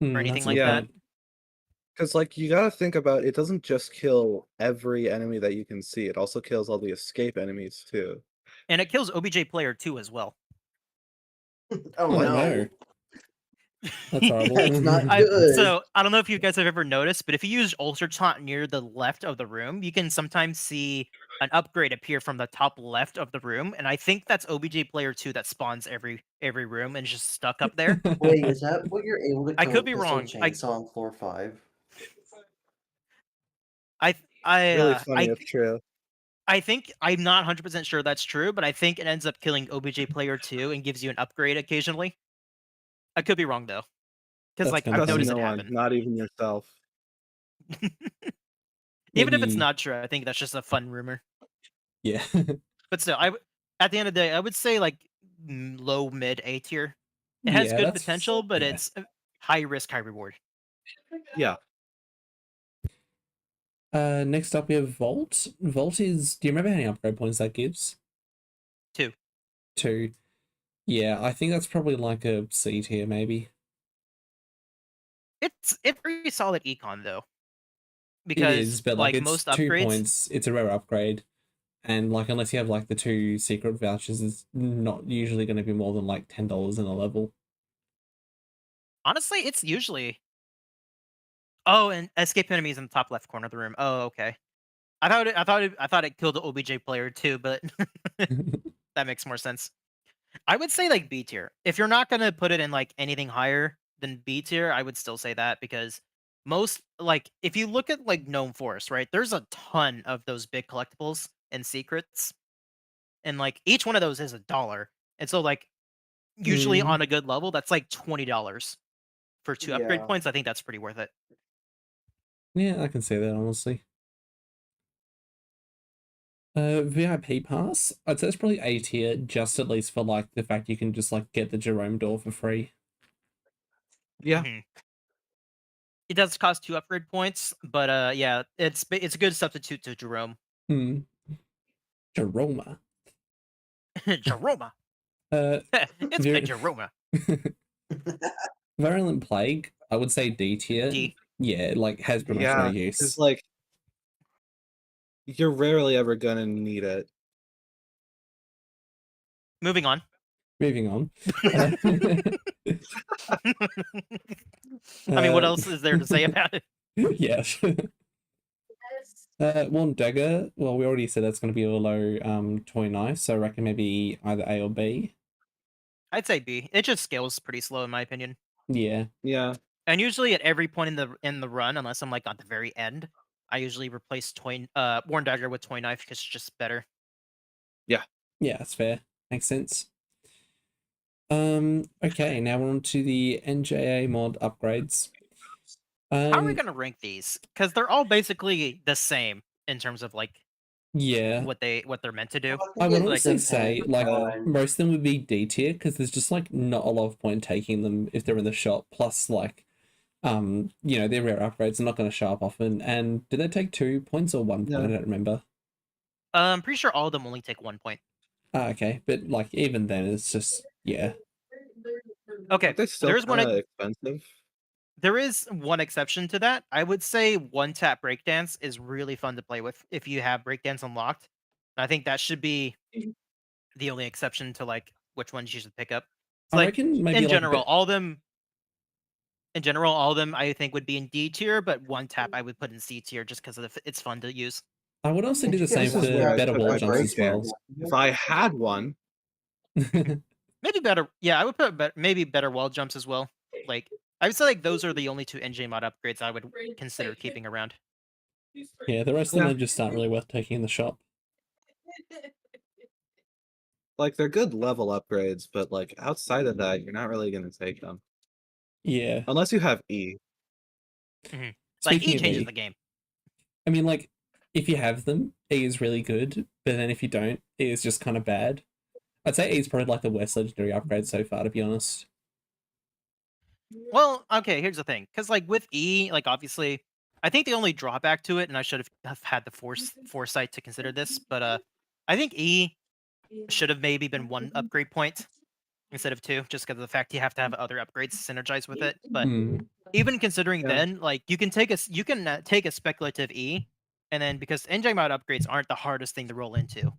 Speaker 4: or anything
Speaker 1: That's a
Speaker 4: like
Speaker 1: good
Speaker 2: Yeah.
Speaker 4: that.
Speaker 1: point.
Speaker 2: Because like you gotta think about it doesn't just kill every enemy that you can see. It also kills all the escape enemies too.
Speaker 4: And it kills OBJ player 2 as well.
Speaker 3: Oh
Speaker 1: Oh
Speaker 3: no.
Speaker 1: no, that's horrible.
Speaker 3: That's not
Speaker 4: I,
Speaker 3: good.
Speaker 4: so I don't know if you guys have ever noticed, but if you use Ultra Taunt near the left of the room, you can sometimes see an upgrade appear from the top left of the room, and I think that's OBJ player 2 that spawns every room and is just stuck up there.
Speaker 3: Wait, is that what you're able to
Speaker 4: I
Speaker 3: kill
Speaker 4: could
Speaker 3: with
Speaker 4: be
Speaker 3: pistol
Speaker 4: wrong.
Speaker 3: chainsaw on floor 5?
Speaker 2: Really funny if true.
Speaker 4: I think I'm not 100% sure that's true, but I think it ends up killing OBJ player 2 and gives you an upgrade occasionally. I could be wrong though, because
Speaker 1: That's
Speaker 4: like
Speaker 1: kinda
Speaker 4: I've
Speaker 2: Trust
Speaker 1: funny.
Speaker 4: noticed
Speaker 2: no
Speaker 4: it
Speaker 2: one,
Speaker 4: happen.
Speaker 2: not even yourself.
Speaker 4: Even if it's
Speaker 1: Maybe,
Speaker 4: not true, I think that's just a fun rumor.
Speaker 1: yeah.
Speaker 4: But still, at the end of the day, I would say like low mid A tier. It has
Speaker 1: Yeah,
Speaker 4: good
Speaker 1: that's
Speaker 4: potential, but
Speaker 1: yeah.
Speaker 4: it's high risk, high reward.
Speaker 2: Yeah.
Speaker 1: Next up we have Vault. Vault is. Do you remember how many upgrade points that gives?
Speaker 4: 2.
Speaker 1: 2. Yeah, I think that's probably like a C tier, maybe.
Speaker 4: It's pretty solid econ though,
Speaker 1: It
Speaker 4: because
Speaker 1: is, but like
Speaker 4: like
Speaker 1: it's
Speaker 4: most
Speaker 1: 2
Speaker 4: upgrades,
Speaker 1: points. It's a rare upgrade, and like unless you have like the 2 secret vouchers, it's not usually going to be more than like $10 in a level.
Speaker 4: honestly, it's usually. Oh, and escape enemies in the top left corner of the room. Oh, okay. I thought it killed the OBJ player too, but that makes more sense. I would say like B tier. If you're not gonna put it in like anything higher than B tier, I would still say that because most like if you look at like Gnome Forest, right? There's a ton of those big collectibles and secrets, and like each one of those is $1. And so like usually
Speaker 1: Mm,
Speaker 4: on a good level, that's like $20 for 2 upgrade
Speaker 3: Yeah.
Speaker 4: points. I think that's pretty worth it.
Speaker 1: yeah, I can see that honestly. VIP pass. I'd say it's probably A tier, just at least for like the fact you can just like get the Jerome door for free.
Speaker 2: Yeah.
Speaker 4: Mhm. It does cost 2 upgrade points, but yeah, it's a good substitute to Jerome.
Speaker 1: Hmm. Jeroma.
Speaker 4: Jeroma.
Speaker 1: Uh,
Speaker 4: It's
Speaker 1: Vir-
Speaker 4: been Jeroma.
Speaker 1: Virulent Plague. I would say D tier.
Speaker 4: D.
Speaker 1: Yeah, like has pretty much no
Speaker 2: Yeah.
Speaker 1: use.
Speaker 2: It's like you're rarely ever gonna need it.
Speaker 4: Moving on.
Speaker 1: Moving on.
Speaker 4: I mean, what else is there to say about it?
Speaker 1: Yes. One dagger. Well, we already said that's going to be a low toy knife, so I reckon maybe either A or B.
Speaker 4: I'd say B. It just scales pretty slow in my opinion.
Speaker 1: Yeah.
Speaker 2: Yeah.
Speaker 4: And usually at every point in the run, unless I'm like at the very end, I usually replace Worn Dagger with Toy Knife because it's just better.
Speaker 1: Yeah, that's fair. Makes sense. Okay, now we're on to the NJA mod upgrades.
Speaker 4: How are we gonna rank these? Because they're all basically the same in terms of like
Speaker 1: Yeah,
Speaker 4: what they're meant to do.
Speaker 1: I would
Speaker 3: It
Speaker 1: honestly
Speaker 3: depends
Speaker 1: say like
Speaker 3: on-
Speaker 1: most of them would be D tier because there's just like not a lot of point taking them if they're in the shop. Plus, like, you know, they're rare upgrades. They're not going to show up often. And did they take 2 points or 1 point?
Speaker 2: No.
Speaker 1: I don't remember.
Speaker 4: I'm pretty sure all of them only take 1 point.
Speaker 1: Okay, but like even then, it's just yeah.
Speaker 4: Okay,
Speaker 2: Aren't they still
Speaker 4: there's one.
Speaker 2: kind of expensive?
Speaker 4: There is one exception to that. I would say one tap breakdance is really fun to play with if you have breakdance unlocked. I think that should be the only exception to like which ones you should pick up. It's
Speaker 1: I
Speaker 4: like
Speaker 1: reckon maybe
Speaker 4: in
Speaker 1: like
Speaker 4: general, all of them. In general, all of them I think would be in D tier, but one tap I would put in C tier just because it's fun to use.
Speaker 1: I would also do the
Speaker 3: Yeah,
Speaker 1: same
Speaker 3: this
Speaker 1: for
Speaker 3: is where I
Speaker 1: better
Speaker 3: put
Speaker 1: wall
Speaker 3: my
Speaker 1: jumps as well.
Speaker 3: breakdance.
Speaker 2: If I had one,
Speaker 4: Maybe better. Yeah, I would put maybe better wall jumps as well. Like I would say like those are the only 2 NJ mod upgrades I would consider keeping around.
Speaker 1: Yeah, the rest of
Speaker 2: Yeah.
Speaker 1: them just aren't really worth taking in the shop.
Speaker 2: like they're good level upgrades, but like outside of that, you're not really gonna take them
Speaker 1: Yeah.
Speaker 2: unless you have E.
Speaker 4: It's like
Speaker 1: Speaking
Speaker 4: E
Speaker 1: of
Speaker 4: changes
Speaker 1: E,
Speaker 4: the game.
Speaker 1: I mean, like, if you have them, E is really good, but then if you don't, E is just kind of bad. I'd say E is probably like the worst legendary upgrade so far, to be honest.
Speaker 4: Well, okay, here's the thing. Because, like, with E, like, obviously, I think the only drawback to it, and I should have had the foresight to consider this, but I think E should have maybe been 1 upgrade point. instead of 2, just because of the fact you have to have other upgrades to synergize with it. But
Speaker 1: Hmm.
Speaker 4: even considering
Speaker 2: Yeah.
Speaker 4: then, like you can take take a speculative E, and then because engine mod upgrades aren't the hardest thing to roll into.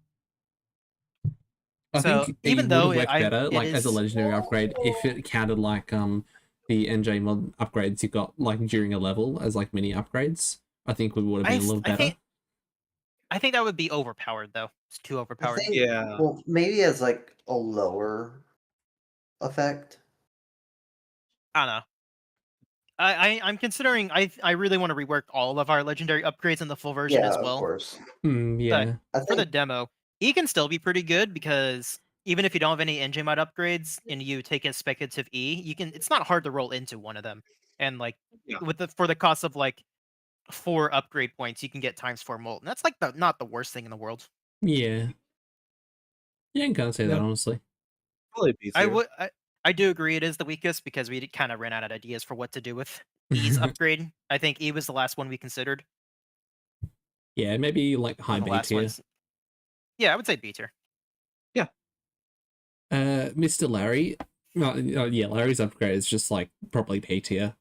Speaker 1: I
Speaker 4: So
Speaker 1: think
Speaker 4: even
Speaker 1: it would
Speaker 4: though
Speaker 1: have worked better,
Speaker 4: it
Speaker 1: like as a
Speaker 4: is,
Speaker 1: legendary upgrade, if it counted like the NJ mod upgrades you got like during a level as like mini upgrades. I think we would have been a little
Speaker 4: I
Speaker 1: better.
Speaker 4: think that would be overpowered though. It's too
Speaker 3: I
Speaker 4: overpowered.
Speaker 3: think,
Speaker 2: Yeah.
Speaker 3: well, maybe as like a lower effect.
Speaker 4: I don't know. I'm considering. I really want to rework all of our legendary upgrades in the full version
Speaker 3: Yeah,
Speaker 4: as
Speaker 3: of
Speaker 4: well.
Speaker 3: course.
Speaker 4: But
Speaker 1: Yeah.
Speaker 3: I
Speaker 4: for the
Speaker 3: think
Speaker 4: demo, E can still be pretty good because even if you don't have any engine mod upgrades and you take a speculative E, you can. It's not hard to roll into one of them, and like
Speaker 2: Yeah.
Speaker 4: for the cost of like 4 upgrade points, you can get ×4 molt. And that's like not the worst thing in the world.
Speaker 1: Yeah. Yeah, I can't say that
Speaker 2: Yeah.
Speaker 1: honestly.
Speaker 2: Probably B
Speaker 4: I
Speaker 2: tier.
Speaker 4: would. I do agree it is the weakest because we kind of ran out of ideas for what to do with E's upgrade. I think E was the last one we considered.
Speaker 1: Yeah, maybe like
Speaker 4: One
Speaker 1: high
Speaker 4: of the
Speaker 1: B
Speaker 4: last
Speaker 1: tier.
Speaker 4: ones. Yeah, I would say B tier.
Speaker 1: Mr. Larry. Yeah, Larry's upgrade is just like probably P tier.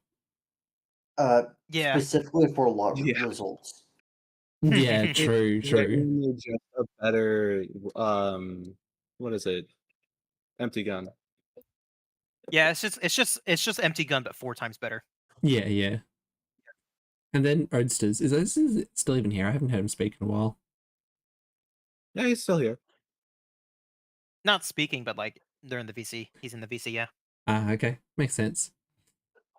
Speaker 4: Yeah.
Speaker 3: specifically for a lot of
Speaker 2: Yeah.
Speaker 3: results.
Speaker 1: Yeah, true,
Speaker 2: It's
Speaker 1: true.
Speaker 2: genuinely just a better what is it? Empty gun.
Speaker 4: Yeah, it's just empty gun, but 4 times better.
Speaker 1: Yeah, yeah. And then Oadsters. Is it still even here? I haven't heard him speak in a while.
Speaker 2: Yeah, he's still here.
Speaker 4: Not speaking, but like they're in the VC. He's in the VC. Yeah.
Speaker 1: Ah, okay. Makes sense.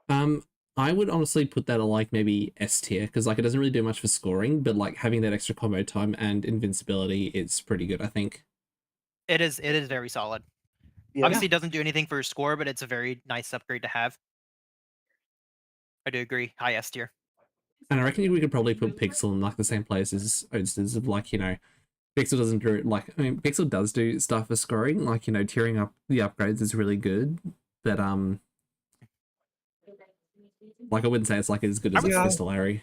Speaker 1: I would honestly put that at like maybe S tier, because like it doesn't really do much for scoring, but like having that extra combo time and invincibility is pretty good, I think.
Speaker 4: It is very solid.
Speaker 3: Yeah.
Speaker 4: Obviously, it doesn't do anything for your score, but it's a very nice upgrade to have. I do agree. High S tier.
Speaker 1: And I reckon we could probably put Pixel in like the same place as Oadsters of like, Pixel doesn't do like, I mean, Pixel does do stuff for scoring, like, tiering up the upgrades is really good, but like I wouldn't say it's like as good as
Speaker 2: Yeah.
Speaker 1: Mr. Larry.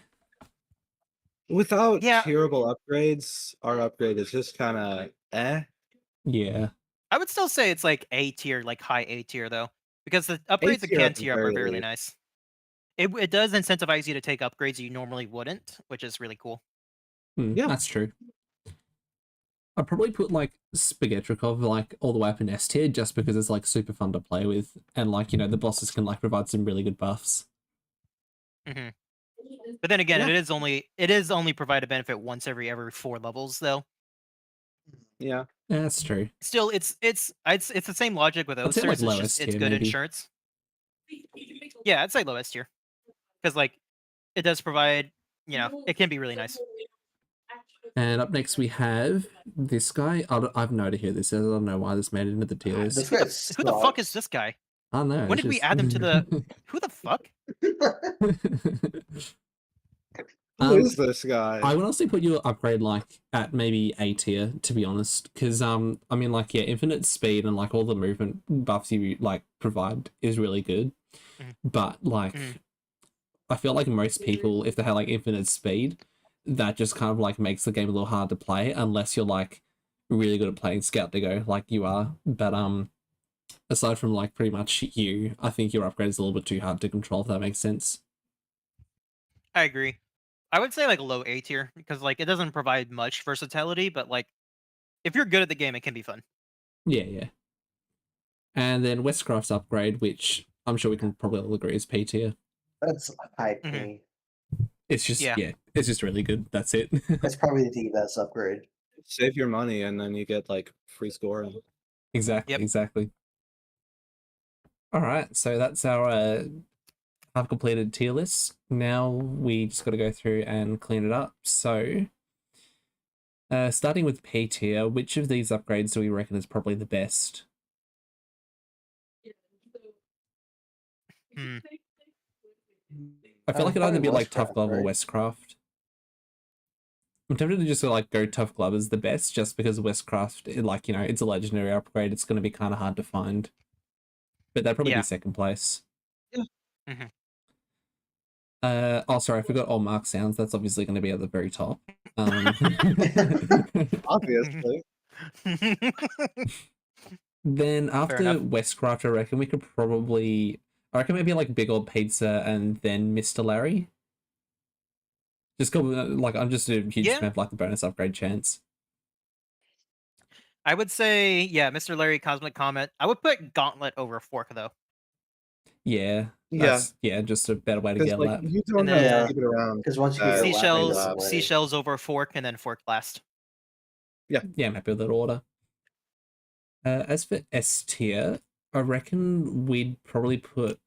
Speaker 2: Without
Speaker 4: Yeah.
Speaker 2: tierable upgrades, our upgrade is just kind of
Speaker 1: Yeah.
Speaker 4: I would still say it's like A tier, like high A tier though, because the upgrades that
Speaker 2: tier
Speaker 4: can
Speaker 2: at the
Speaker 4: tier up are
Speaker 2: very
Speaker 4: very
Speaker 2: least.
Speaker 4: nice. It does incentivize you to take upgrades you normally wouldn't, which is really cool.
Speaker 2: Yeah.
Speaker 1: That's true. I'd probably put like Spaghetrikov like all the way up in S tier just because it's like super fun to play with, and like the bosses can like provide some really good buffs.
Speaker 4: Hmm. But then again,
Speaker 2: Yeah.
Speaker 4: it is only provide a benefit once every 4 levels though.
Speaker 2: Yeah.
Speaker 1: Yeah, that's true.
Speaker 4: Still, it's the same logic with
Speaker 1: I'd say,
Speaker 4: Oasters.
Speaker 1: like,
Speaker 4: It's
Speaker 1: low
Speaker 4: just
Speaker 1: S
Speaker 4: it's
Speaker 1: tier,
Speaker 4: good
Speaker 1: maybe.
Speaker 4: insurance. Yeah, I'd say low S tier because like it does provide it can be really nice.
Speaker 1: And up next we have this guy. I have no idea who this is. I don't know why this made it into the tier list.
Speaker 3: This guy
Speaker 4: Who the fuck is
Speaker 3: sucks.
Speaker 4: this guy?
Speaker 1: I don't know.
Speaker 4: When
Speaker 1: it's
Speaker 4: did we
Speaker 1: just-
Speaker 4: add him to the? Who the fuck?
Speaker 2: Who is this guy?
Speaker 1: I would also put your upgrade like at maybe A tier, to be honest, because I mean, like, yeah, infinite speed and like all the movement buffs you like provide is really good, but like I feel like most people, if they have like infinite speed, that just kind of like makes the game a little hard to play unless you're like really good at playing Scoutdigo like you are. But aside from like pretty much you, I think your upgrade is a little bit too hard to control, if that makes sense.
Speaker 4: I agree. I would say like low A tier because like it doesn't provide much versatility, but like if you're good at the game, it can be fun.
Speaker 1: Yeah, yeah. And then Westcraft's upgrade, which I'm sure we can probably all agree is P tier.
Speaker 3: That's high P.
Speaker 4: Mhm.
Speaker 1: It's just
Speaker 4: Yeah.
Speaker 1: it's just really good. That's it.
Speaker 3: That's probably the best upgrade.
Speaker 2: Save your money and then you get like free scoring.
Speaker 1: Exactly,
Speaker 4: Yep.
Speaker 1: exactly. All right, so that's our half completed tier list. Now we just got to go through and clean it up. So, starting with P tier, which of these upgrades do we reckon is probably the best? I feel like it'd either be like Tough Glove or Westcraft. I'm tempted to just like go Tough Glove as the best, just because Westcraft, it's a legendary upgrade. It's going to be kind of hard to find, but that'd probably be second place.
Speaker 2: Yeah.
Speaker 1: Oh, sorry, I forgot all mark sounds. That's obviously going to be at the very top.
Speaker 2: Obviously.
Speaker 1: Then after
Speaker 4: enough.
Speaker 1: Westcraft, I reckon we could probably. I reckon maybe like Big Old Pizza and then Mr. Larry. Just go like I'm just a huge
Speaker 4: Yeah.
Speaker 1: fan of like the bonus upgrade chance.
Speaker 4: I would say, yeah, Mr. Larry, Cosmic Comet. I would put Gauntlet over Fork though.
Speaker 1: Yeah,
Speaker 2: Yeah,
Speaker 1: that's just a better way to
Speaker 2: because
Speaker 1: get
Speaker 2: like
Speaker 1: lap.
Speaker 2: you don't
Speaker 4: And
Speaker 2: have
Speaker 3: then-
Speaker 2: to keep it around.
Speaker 3: Because once you get your lap rate
Speaker 4: Seashells,
Speaker 3: that way,
Speaker 4: Seashells over Fork, and then Fork last.
Speaker 1: Yeah, I'm happy with that order. As for S tier, I reckon we'd probably put.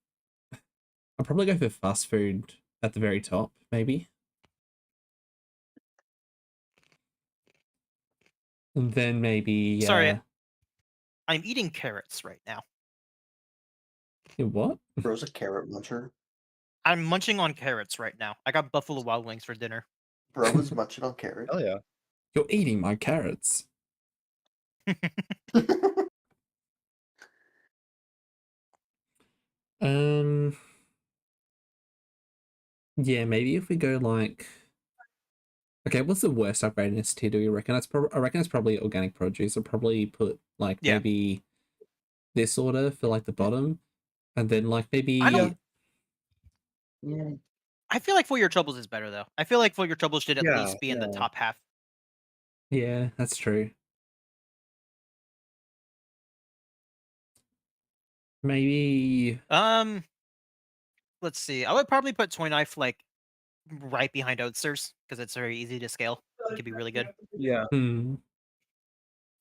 Speaker 1: I'd probably go for fast food at the very top, maybe. And then maybe.
Speaker 4: Sorry. I'm eating carrots right now.
Speaker 1: What?
Speaker 3: Bro's a carrot muncher.
Speaker 4: I'm munching on carrots right now. I got Buffalo Wild Wings for dinner.
Speaker 3: Bro was munching on carrots.
Speaker 2: Oh yeah.
Speaker 1: You're eating my carrots. Um. Yeah, maybe if we go like. Okay, what's the worst upgrade in S tier? Do you reckon? I reckon it's probably organic produce. I'll probably put like
Speaker 4: Yeah.
Speaker 1: maybe this order for like the bottom, and then like maybe.
Speaker 4: I don't-
Speaker 3: Yeah.
Speaker 4: I feel like For Your Troubles is better though. I feel like For Your Troubles should at
Speaker 2: Yeah,
Speaker 4: least be in the
Speaker 2: yeah.
Speaker 4: top half.
Speaker 1: Yeah, that's true. Maybe.
Speaker 4: Let's see. I would probably put Toy Knife like right behind Oatsters because it's very easy to scale. It could be really good.
Speaker 2: Yeah.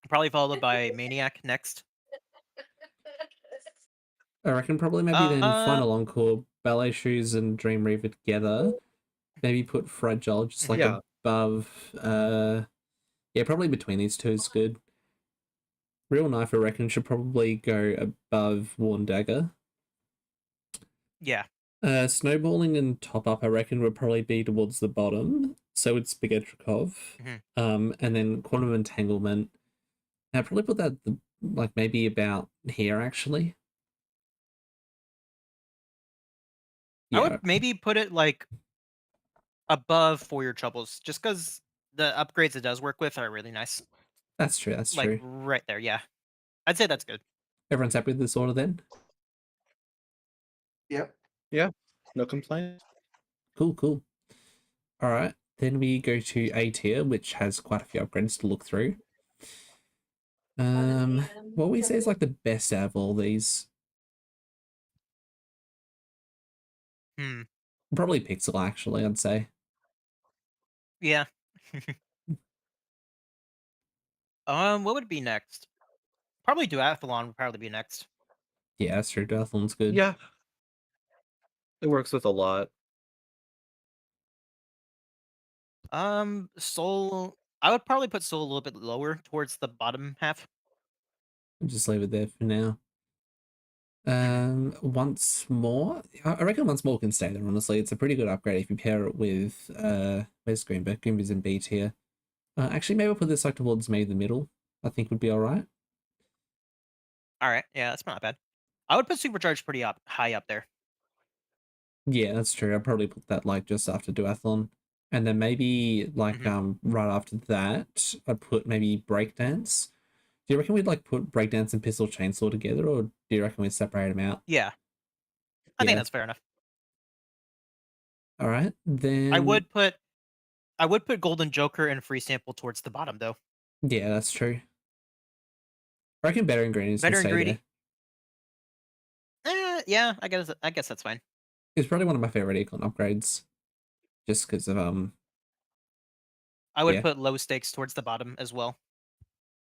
Speaker 4: Probably followed by Maniac next.
Speaker 1: I reckon probably maybe then Final Encore, Ballet Shoes, and Dream Reaver together. Maybe put Fragile just like
Speaker 2: Yeah.
Speaker 1: above. Yeah, probably between these two is good. Real Knife, I reckon, should probably go above Worn Dagger.
Speaker 4: Yeah.
Speaker 1: Snowballing and Top Up, I reckon, would probably be towards the bottom. So would Spaghetrikov. And then Quantum Entanglement. I'd probably put that like maybe about here actually.
Speaker 4: I would maybe put it like above For Your Troubles, just because the upgrades it does work with are really nice.
Speaker 1: That's true. That's
Speaker 4: like
Speaker 1: true.
Speaker 4: right there, yeah. I'd say that's good.
Speaker 1: Everyone's happy with this order then?
Speaker 3: Yep.
Speaker 2: Yeah. No complaints.
Speaker 1: Cool, cool. All right. Then we go to A tier, which has quite a few upgrades to look through. What we say is like the best out of all these. Probably Pixel, actually, I'd say.
Speaker 4: Yeah. What would be next? Probably Duathlon would probably be next.
Speaker 1: Yeah, that's true. Duathlon's good.
Speaker 2: Yeah. It works with a lot.
Speaker 4: Soul. I would probably put Soul a little bit lower towards the bottom half.
Speaker 1: I'll just leave it there for now. Once more, I reckon once more can stay there. Honestly, it's a pretty good upgrade if you pair it with where's Greenberg? Greenberg's in B tier. Actually, maybe I'll put this like towards maybe the middle. I think would be all right.
Speaker 4: All right, yeah, that's not bad. I would put Supercharged pretty high up there.
Speaker 1: Yeah, that's true. I'd probably put that like just after Duathlon, and then maybe like right after that, I'd put maybe Breakdance. Do you reckon we'd like put Breakdance and Pistol Chainsaw together, or do you reckon we'd separate them out?
Speaker 4: Yeah, I think that's fair enough.
Speaker 1: All right, then
Speaker 4: I would put Golden Joker and Free Sample towards the bottom though.
Speaker 1: Yeah, that's true. I reckon Better Ingredients can
Speaker 4: Better
Speaker 1: stay
Speaker 4: Ingredient.
Speaker 1: there.
Speaker 4: Yeah, I guess that's fine.
Speaker 1: It's probably one of my favorite econ upgrades, just because of
Speaker 4: I would
Speaker 1: yeah.
Speaker 4: put Low Stakes towards the bottom as well.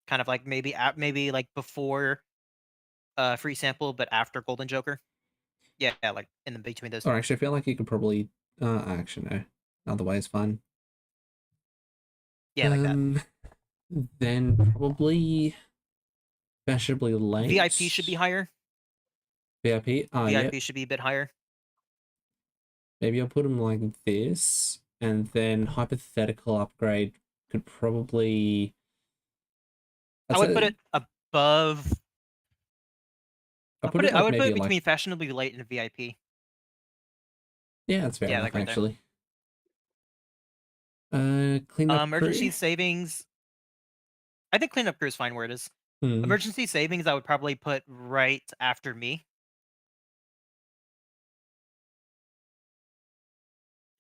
Speaker 4: Kind of like maybe like before Free Sample, but after Golden Joker. Yeah, like in the between those.
Speaker 1: Or actually, I feel like you could probably. Actually, no. Other way is fine.
Speaker 4: Yeah, like that.
Speaker 1: Then probably fashionably late.
Speaker 4: VIP should be higher.
Speaker 1: VIP.
Speaker 4: VIP
Speaker 1: yeah.
Speaker 4: should be a bit higher.
Speaker 1: Maybe I'll put them like this, and then hypothetical upgrade could probably.
Speaker 4: I would put it above. I would put it between
Speaker 1: like,
Speaker 4: fashionably late and VIP.
Speaker 1: Yeah, that's fair enough,
Speaker 4: like right
Speaker 1: actually. Cleanup
Speaker 4: emergency
Speaker 1: crew?
Speaker 4: savings. I think cleanup crew is fine where it is.
Speaker 1: Hmm.
Speaker 4: Emergency savings, I would probably put right after me.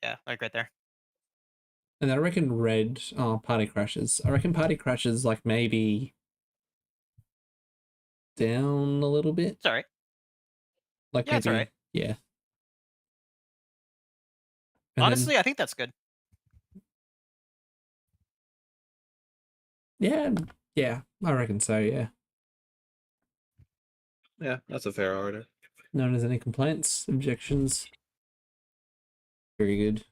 Speaker 4: Yeah, like right there.
Speaker 1: And I reckon red. Oh, party crashes. I reckon party crashes like maybe down a little bit.
Speaker 4: It's all right.
Speaker 1: Like
Speaker 4: Yeah, it's all right.
Speaker 1: maybe yeah. And
Speaker 4: Honestly,
Speaker 1: then
Speaker 4: I think that's good.
Speaker 1: yeah, I reckon so. Yeah.
Speaker 2: Yeah, that's a fair order.
Speaker 1: No one has any complaints, objections. Very good.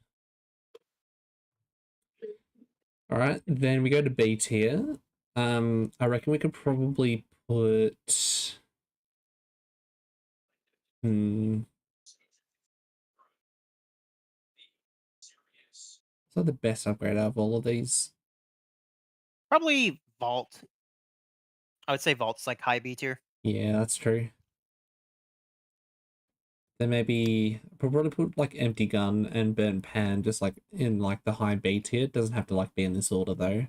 Speaker 1: All right, then we go to B tier. I reckon we could probably put. Hmm. It's not the best upgrade out of all of these.
Speaker 4: Probably Vault. I would say Vault's like high B tier.
Speaker 1: Yeah, that's true. Then maybe probably put like empty gun and burnt pan just like in like the high B tier. It doesn't have to like be in this order though.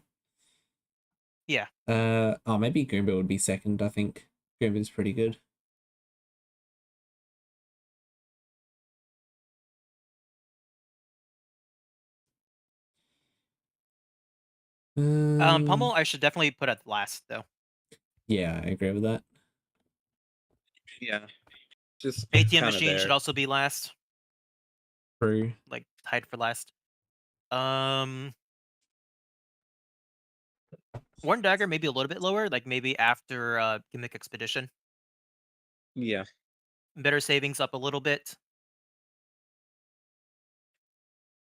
Speaker 4: Yeah.
Speaker 1: Oh, maybe Goomba would be second. I think Goomba's pretty good.
Speaker 4: Pummel, I should definitely put at last though.
Speaker 1: Yeah, I agree with that.
Speaker 2: Yeah, just
Speaker 4: ATM
Speaker 2: kind of
Speaker 4: machine should
Speaker 2: there.
Speaker 4: also be last,
Speaker 1: True.
Speaker 4: like tied for last. Warren Dagger maybe a little bit lower, like maybe after Gimmick Expedition.
Speaker 2: Yeah,
Speaker 4: Better savings up a little bit.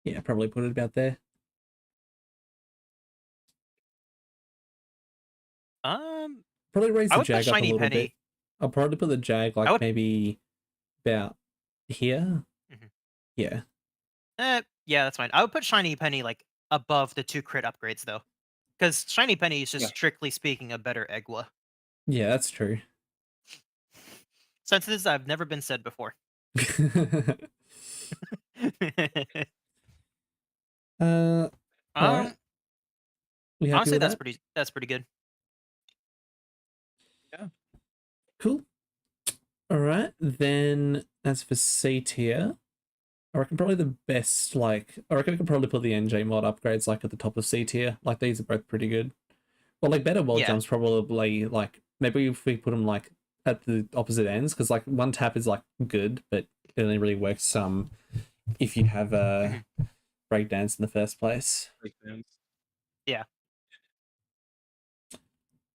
Speaker 1: Yeah, probably put it about there. Probably raise
Speaker 4: I
Speaker 1: the
Speaker 4: would put
Speaker 1: Jag up a
Speaker 4: Shiny
Speaker 1: little bit.
Speaker 4: Penny.
Speaker 1: I'll probably put the Jag
Speaker 4: I
Speaker 1: like
Speaker 4: would.
Speaker 1: maybe about here.
Speaker 4: Mhm.
Speaker 1: Yeah.
Speaker 4: Yeah, that's fine. I would put Shiny Penny like above the 2 crit upgrades though, because Shiny Penny is just
Speaker 2: Yeah.
Speaker 4: strictly speaking a better Egwa.
Speaker 1: Yeah, that's true.
Speaker 4: Sentences I've never been said before.
Speaker 1: All right. We happy
Speaker 4: Honestly,
Speaker 1: with
Speaker 4: that's
Speaker 1: that?
Speaker 4: pretty good.
Speaker 2: yeah,
Speaker 1: Cool. All right. Then as for C tier, I reckon probably the best, like, I reckon I could probably put the NJ mod upgrades like at the top of C tier. Like these are both pretty good. Well, like better wall
Speaker 4: Yeah.
Speaker 1: jumps probably like maybe if we put them like at the opposite ends because like one tap is like good, but it only really works if you have a breakdance in the first place.
Speaker 4: Yeah.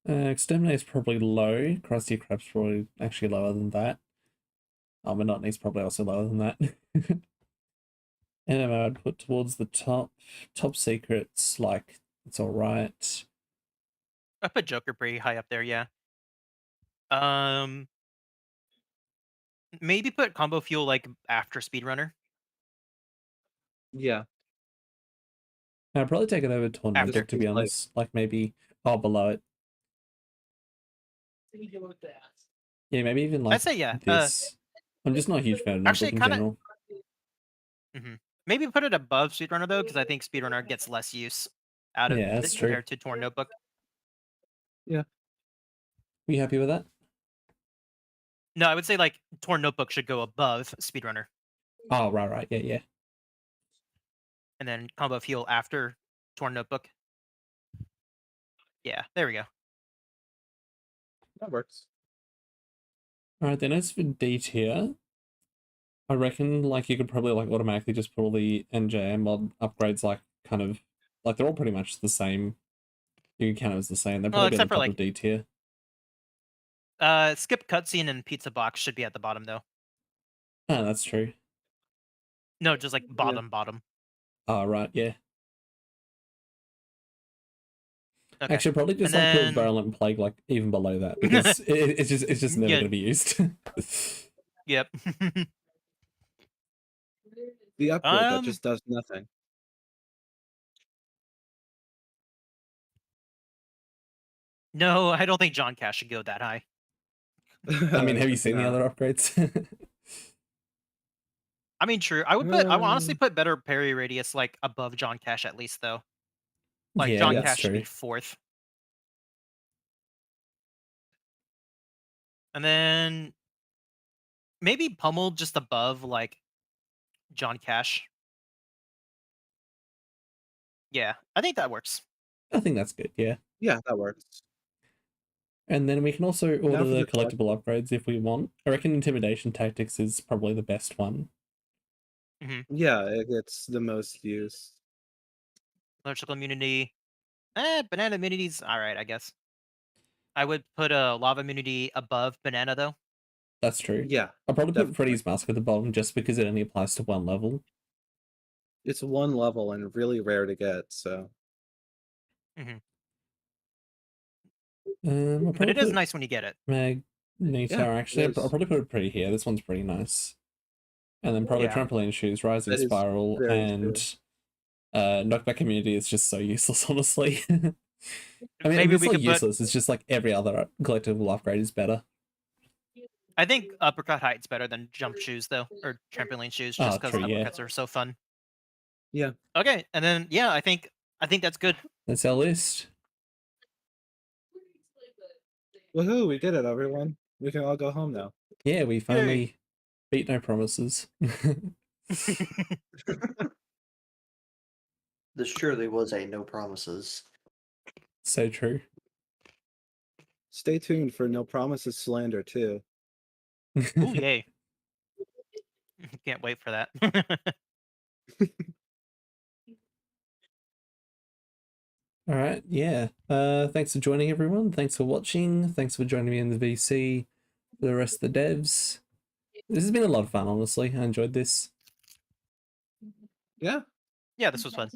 Speaker 1: Exterminate is probably low. Krusty Krab's probably actually lower than that. Monotony's probably also lower than that. NMO I'd put towards the top. Top secrets, like, it's alright.
Speaker 4: I put Joker pretty high up there, yeah. Maybe put Combo Fuel like after Speedrunner.
Speaker 2: yeah.
Speaker 1: I'd probably take it over Torn
Speaker 4: After.
Speaker 1: Notebook, to be honest. Like, maybe, below it. Yeah, maybe even like
Speaker 4: I'd say yeah.
Speaker 1: this. I'm just not a huge fan of Notebook
Speaker 4: Actually,
Speaker 1: in
Speaker 4: kind of.
Speaker 1: general.
Speaker 4: Maybe put it above Speedrunner though, because I think Speedrunner gets less use out of
Speaker 1: Yeah,
Speaker 4: it
Speaker 1: that's true.
Speaker 4: compared to Torn Notebook.
Speaker 1: Are you happy with that?
Speaker 4: No, I would say like Torn Notebook should go above Speedrunner,
Speaker 1: Oh, right. Yeah.
Speaker 4: and then Combo Fuel after Torn Notebook. Yeah, there we go.
Speaker 2: That works.
Speaker 1: Alright, then as for D tier, I reckon like you could probably like automatically just put all the NJM mod upgrades like kind of like they're all pretty much the same. You can count it as the same. They're
Speaker 4: Well,
Speaker 1: probably at the
Speaker 4: except for
Speaker 1: top
Speaker 4: like
Speaker 1: of D tier.
Speaker 4: Skip Cutscene and Pizza Box should be at the bottom though.
Speaker 1: Ah, that's true.
Speaker 4: No, just like bottom.
Speaker 1: Oh, right, yeah.
Speaker 4: Okay.
Speaker 1: Actually, probably just
Speaker 4: And
Speaker 1: like
Speaker 4: then...
Speaker 1: put Virulent Plague like even below that because it's just never
Speaker 4: Yeah.
Speaker 1: gonna be used.
Speaker 4: Yep.
Speaker 2: The upgrade that just does nothing.
Speaker 4: No, I don't think John Cash should go that high.
Speaker 1: I mean, have you seen the other upgrades?
Speaker 4: I mean, true. I would honestly put better parry radius like above John Cash at least though. Like
Speaker 1: Yeah,
Speaker 4: John
Speaker 1: that's
Speaker 4: Cash should be
Speaker 1: true.
Speaker 4: fourth. And then maybe pummeled just above like John Cash. Yeah, I think that works.
Speaker 1: I think that's good, yeah.
Speaker 2: Yeah, that works.
Speaker 1: And then we can also
Speaker 2: Now
Speaker 1: order
Speaker 2: for
Speaker 1: the
Speaker 2: the
Speaker 1: collectible upgrades if we want. I reckon Intimidation Tactics is probably the best one.
Speaker 2: Yeah, it gets the most use.
Speaker 4: Electrical immunity. Banana immunity's alright, I guess. I would put a lava immunity above banana though.
Speaker 1: That's true.
Speaker 2: Yeah,
Speaker 1: I'll probably put
Speaker 2: definitely.
Speaker 1: Freddy's Mask at the bottom just because it only applies to one level.
Speaker 2: It's one level and really rare to get, so
Speaker 1: I'll
Speaker 4: But
Speaker 1: probably
Speaker 4: it is
Speaker 1: put
Speaker 4: nice when you get it.
Speaker 1: Magneto,
Speaker 2: Yeah,
Speaker 1: actually.
Speaker 2: it
Speaker 1: I'll
Speaker 2: is.
Speaker 1: probably put it pretty here. This one's pretty nice. And then probably
Speaker 4: Yeah.
Speaker 1: Trampoline Shoes, Rising
Speaker 2: That is
Speaker 1: Spiral,
Speaker 2: very
Speaker 1: and
Speaker 2: true.
Speaker 1: Knockback Immunity is just so useless, honestly. I mean,
Speaker 4: Maybe
Speaker 1: it's
Speaker 4: we
Speaker 1: not
Speaker 4: could put.
Speaker 1: useless, it's just like every other collectible upgrade is better.
Speaker 4: I think uppercut height's better than jump shoes though, or trampoline shoes,
Speaker 1: Oh,
Speaker 4: just because
Speaker 1: true, yeah.
Speaker 4: uppercuts are so fun.
Speaker 2: Yeah.
Speaker 4: Okay, and then yeah, I think that's good.
Speaker 1: That's our list.
Speaker 2: Woohoo, we did it, everyone. We can all go home now.
Speaker 1: Yeah, we finally beat No Promises.
Speaker 3: This surely was a no promises.
Speaker 1: So true.
Speaker 2: Stay tuned for No Promises Slander too.
Speaker 4: Ooh, yay. Can't wait for that.
Speaker 1: All right, yeah. Thanks for joining, everyone. Thanks for watching. Thanks for joining me in the VC. For the rest of the devs, this has been a lot of fun. Honestly, I enjoyed this.
Speaker 2: Yeah.
Speaker 4: Yeah, this was fun.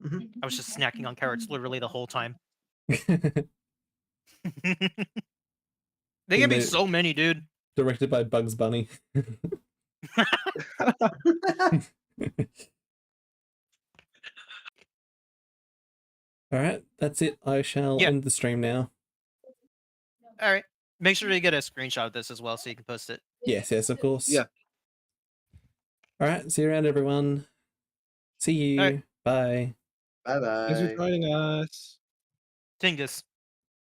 Speaker 3: Mhm.
Speaker 4: I was just snacking on carrots literally the whole time. They gave me so many, dude.
Speaker 1: Directed by Bugs Bunny. All right, that's it. I shall
Speaker 4: Yeah.
Speaker 1: end the stream now.
Speaker 4: All right. Make sure to get a screenshot of this as well so you can post it.
Speaker 1: Yes, of course.
Speaker 2: Yeah.
Speaker 1: All right, see you around, everyone. See you.
Speaker 4: All right.
Speaker 1: Bye.
Speaker 3: Bye bye.
Speaker 2: Thanks for joining us.
Speaker 4: Tingus.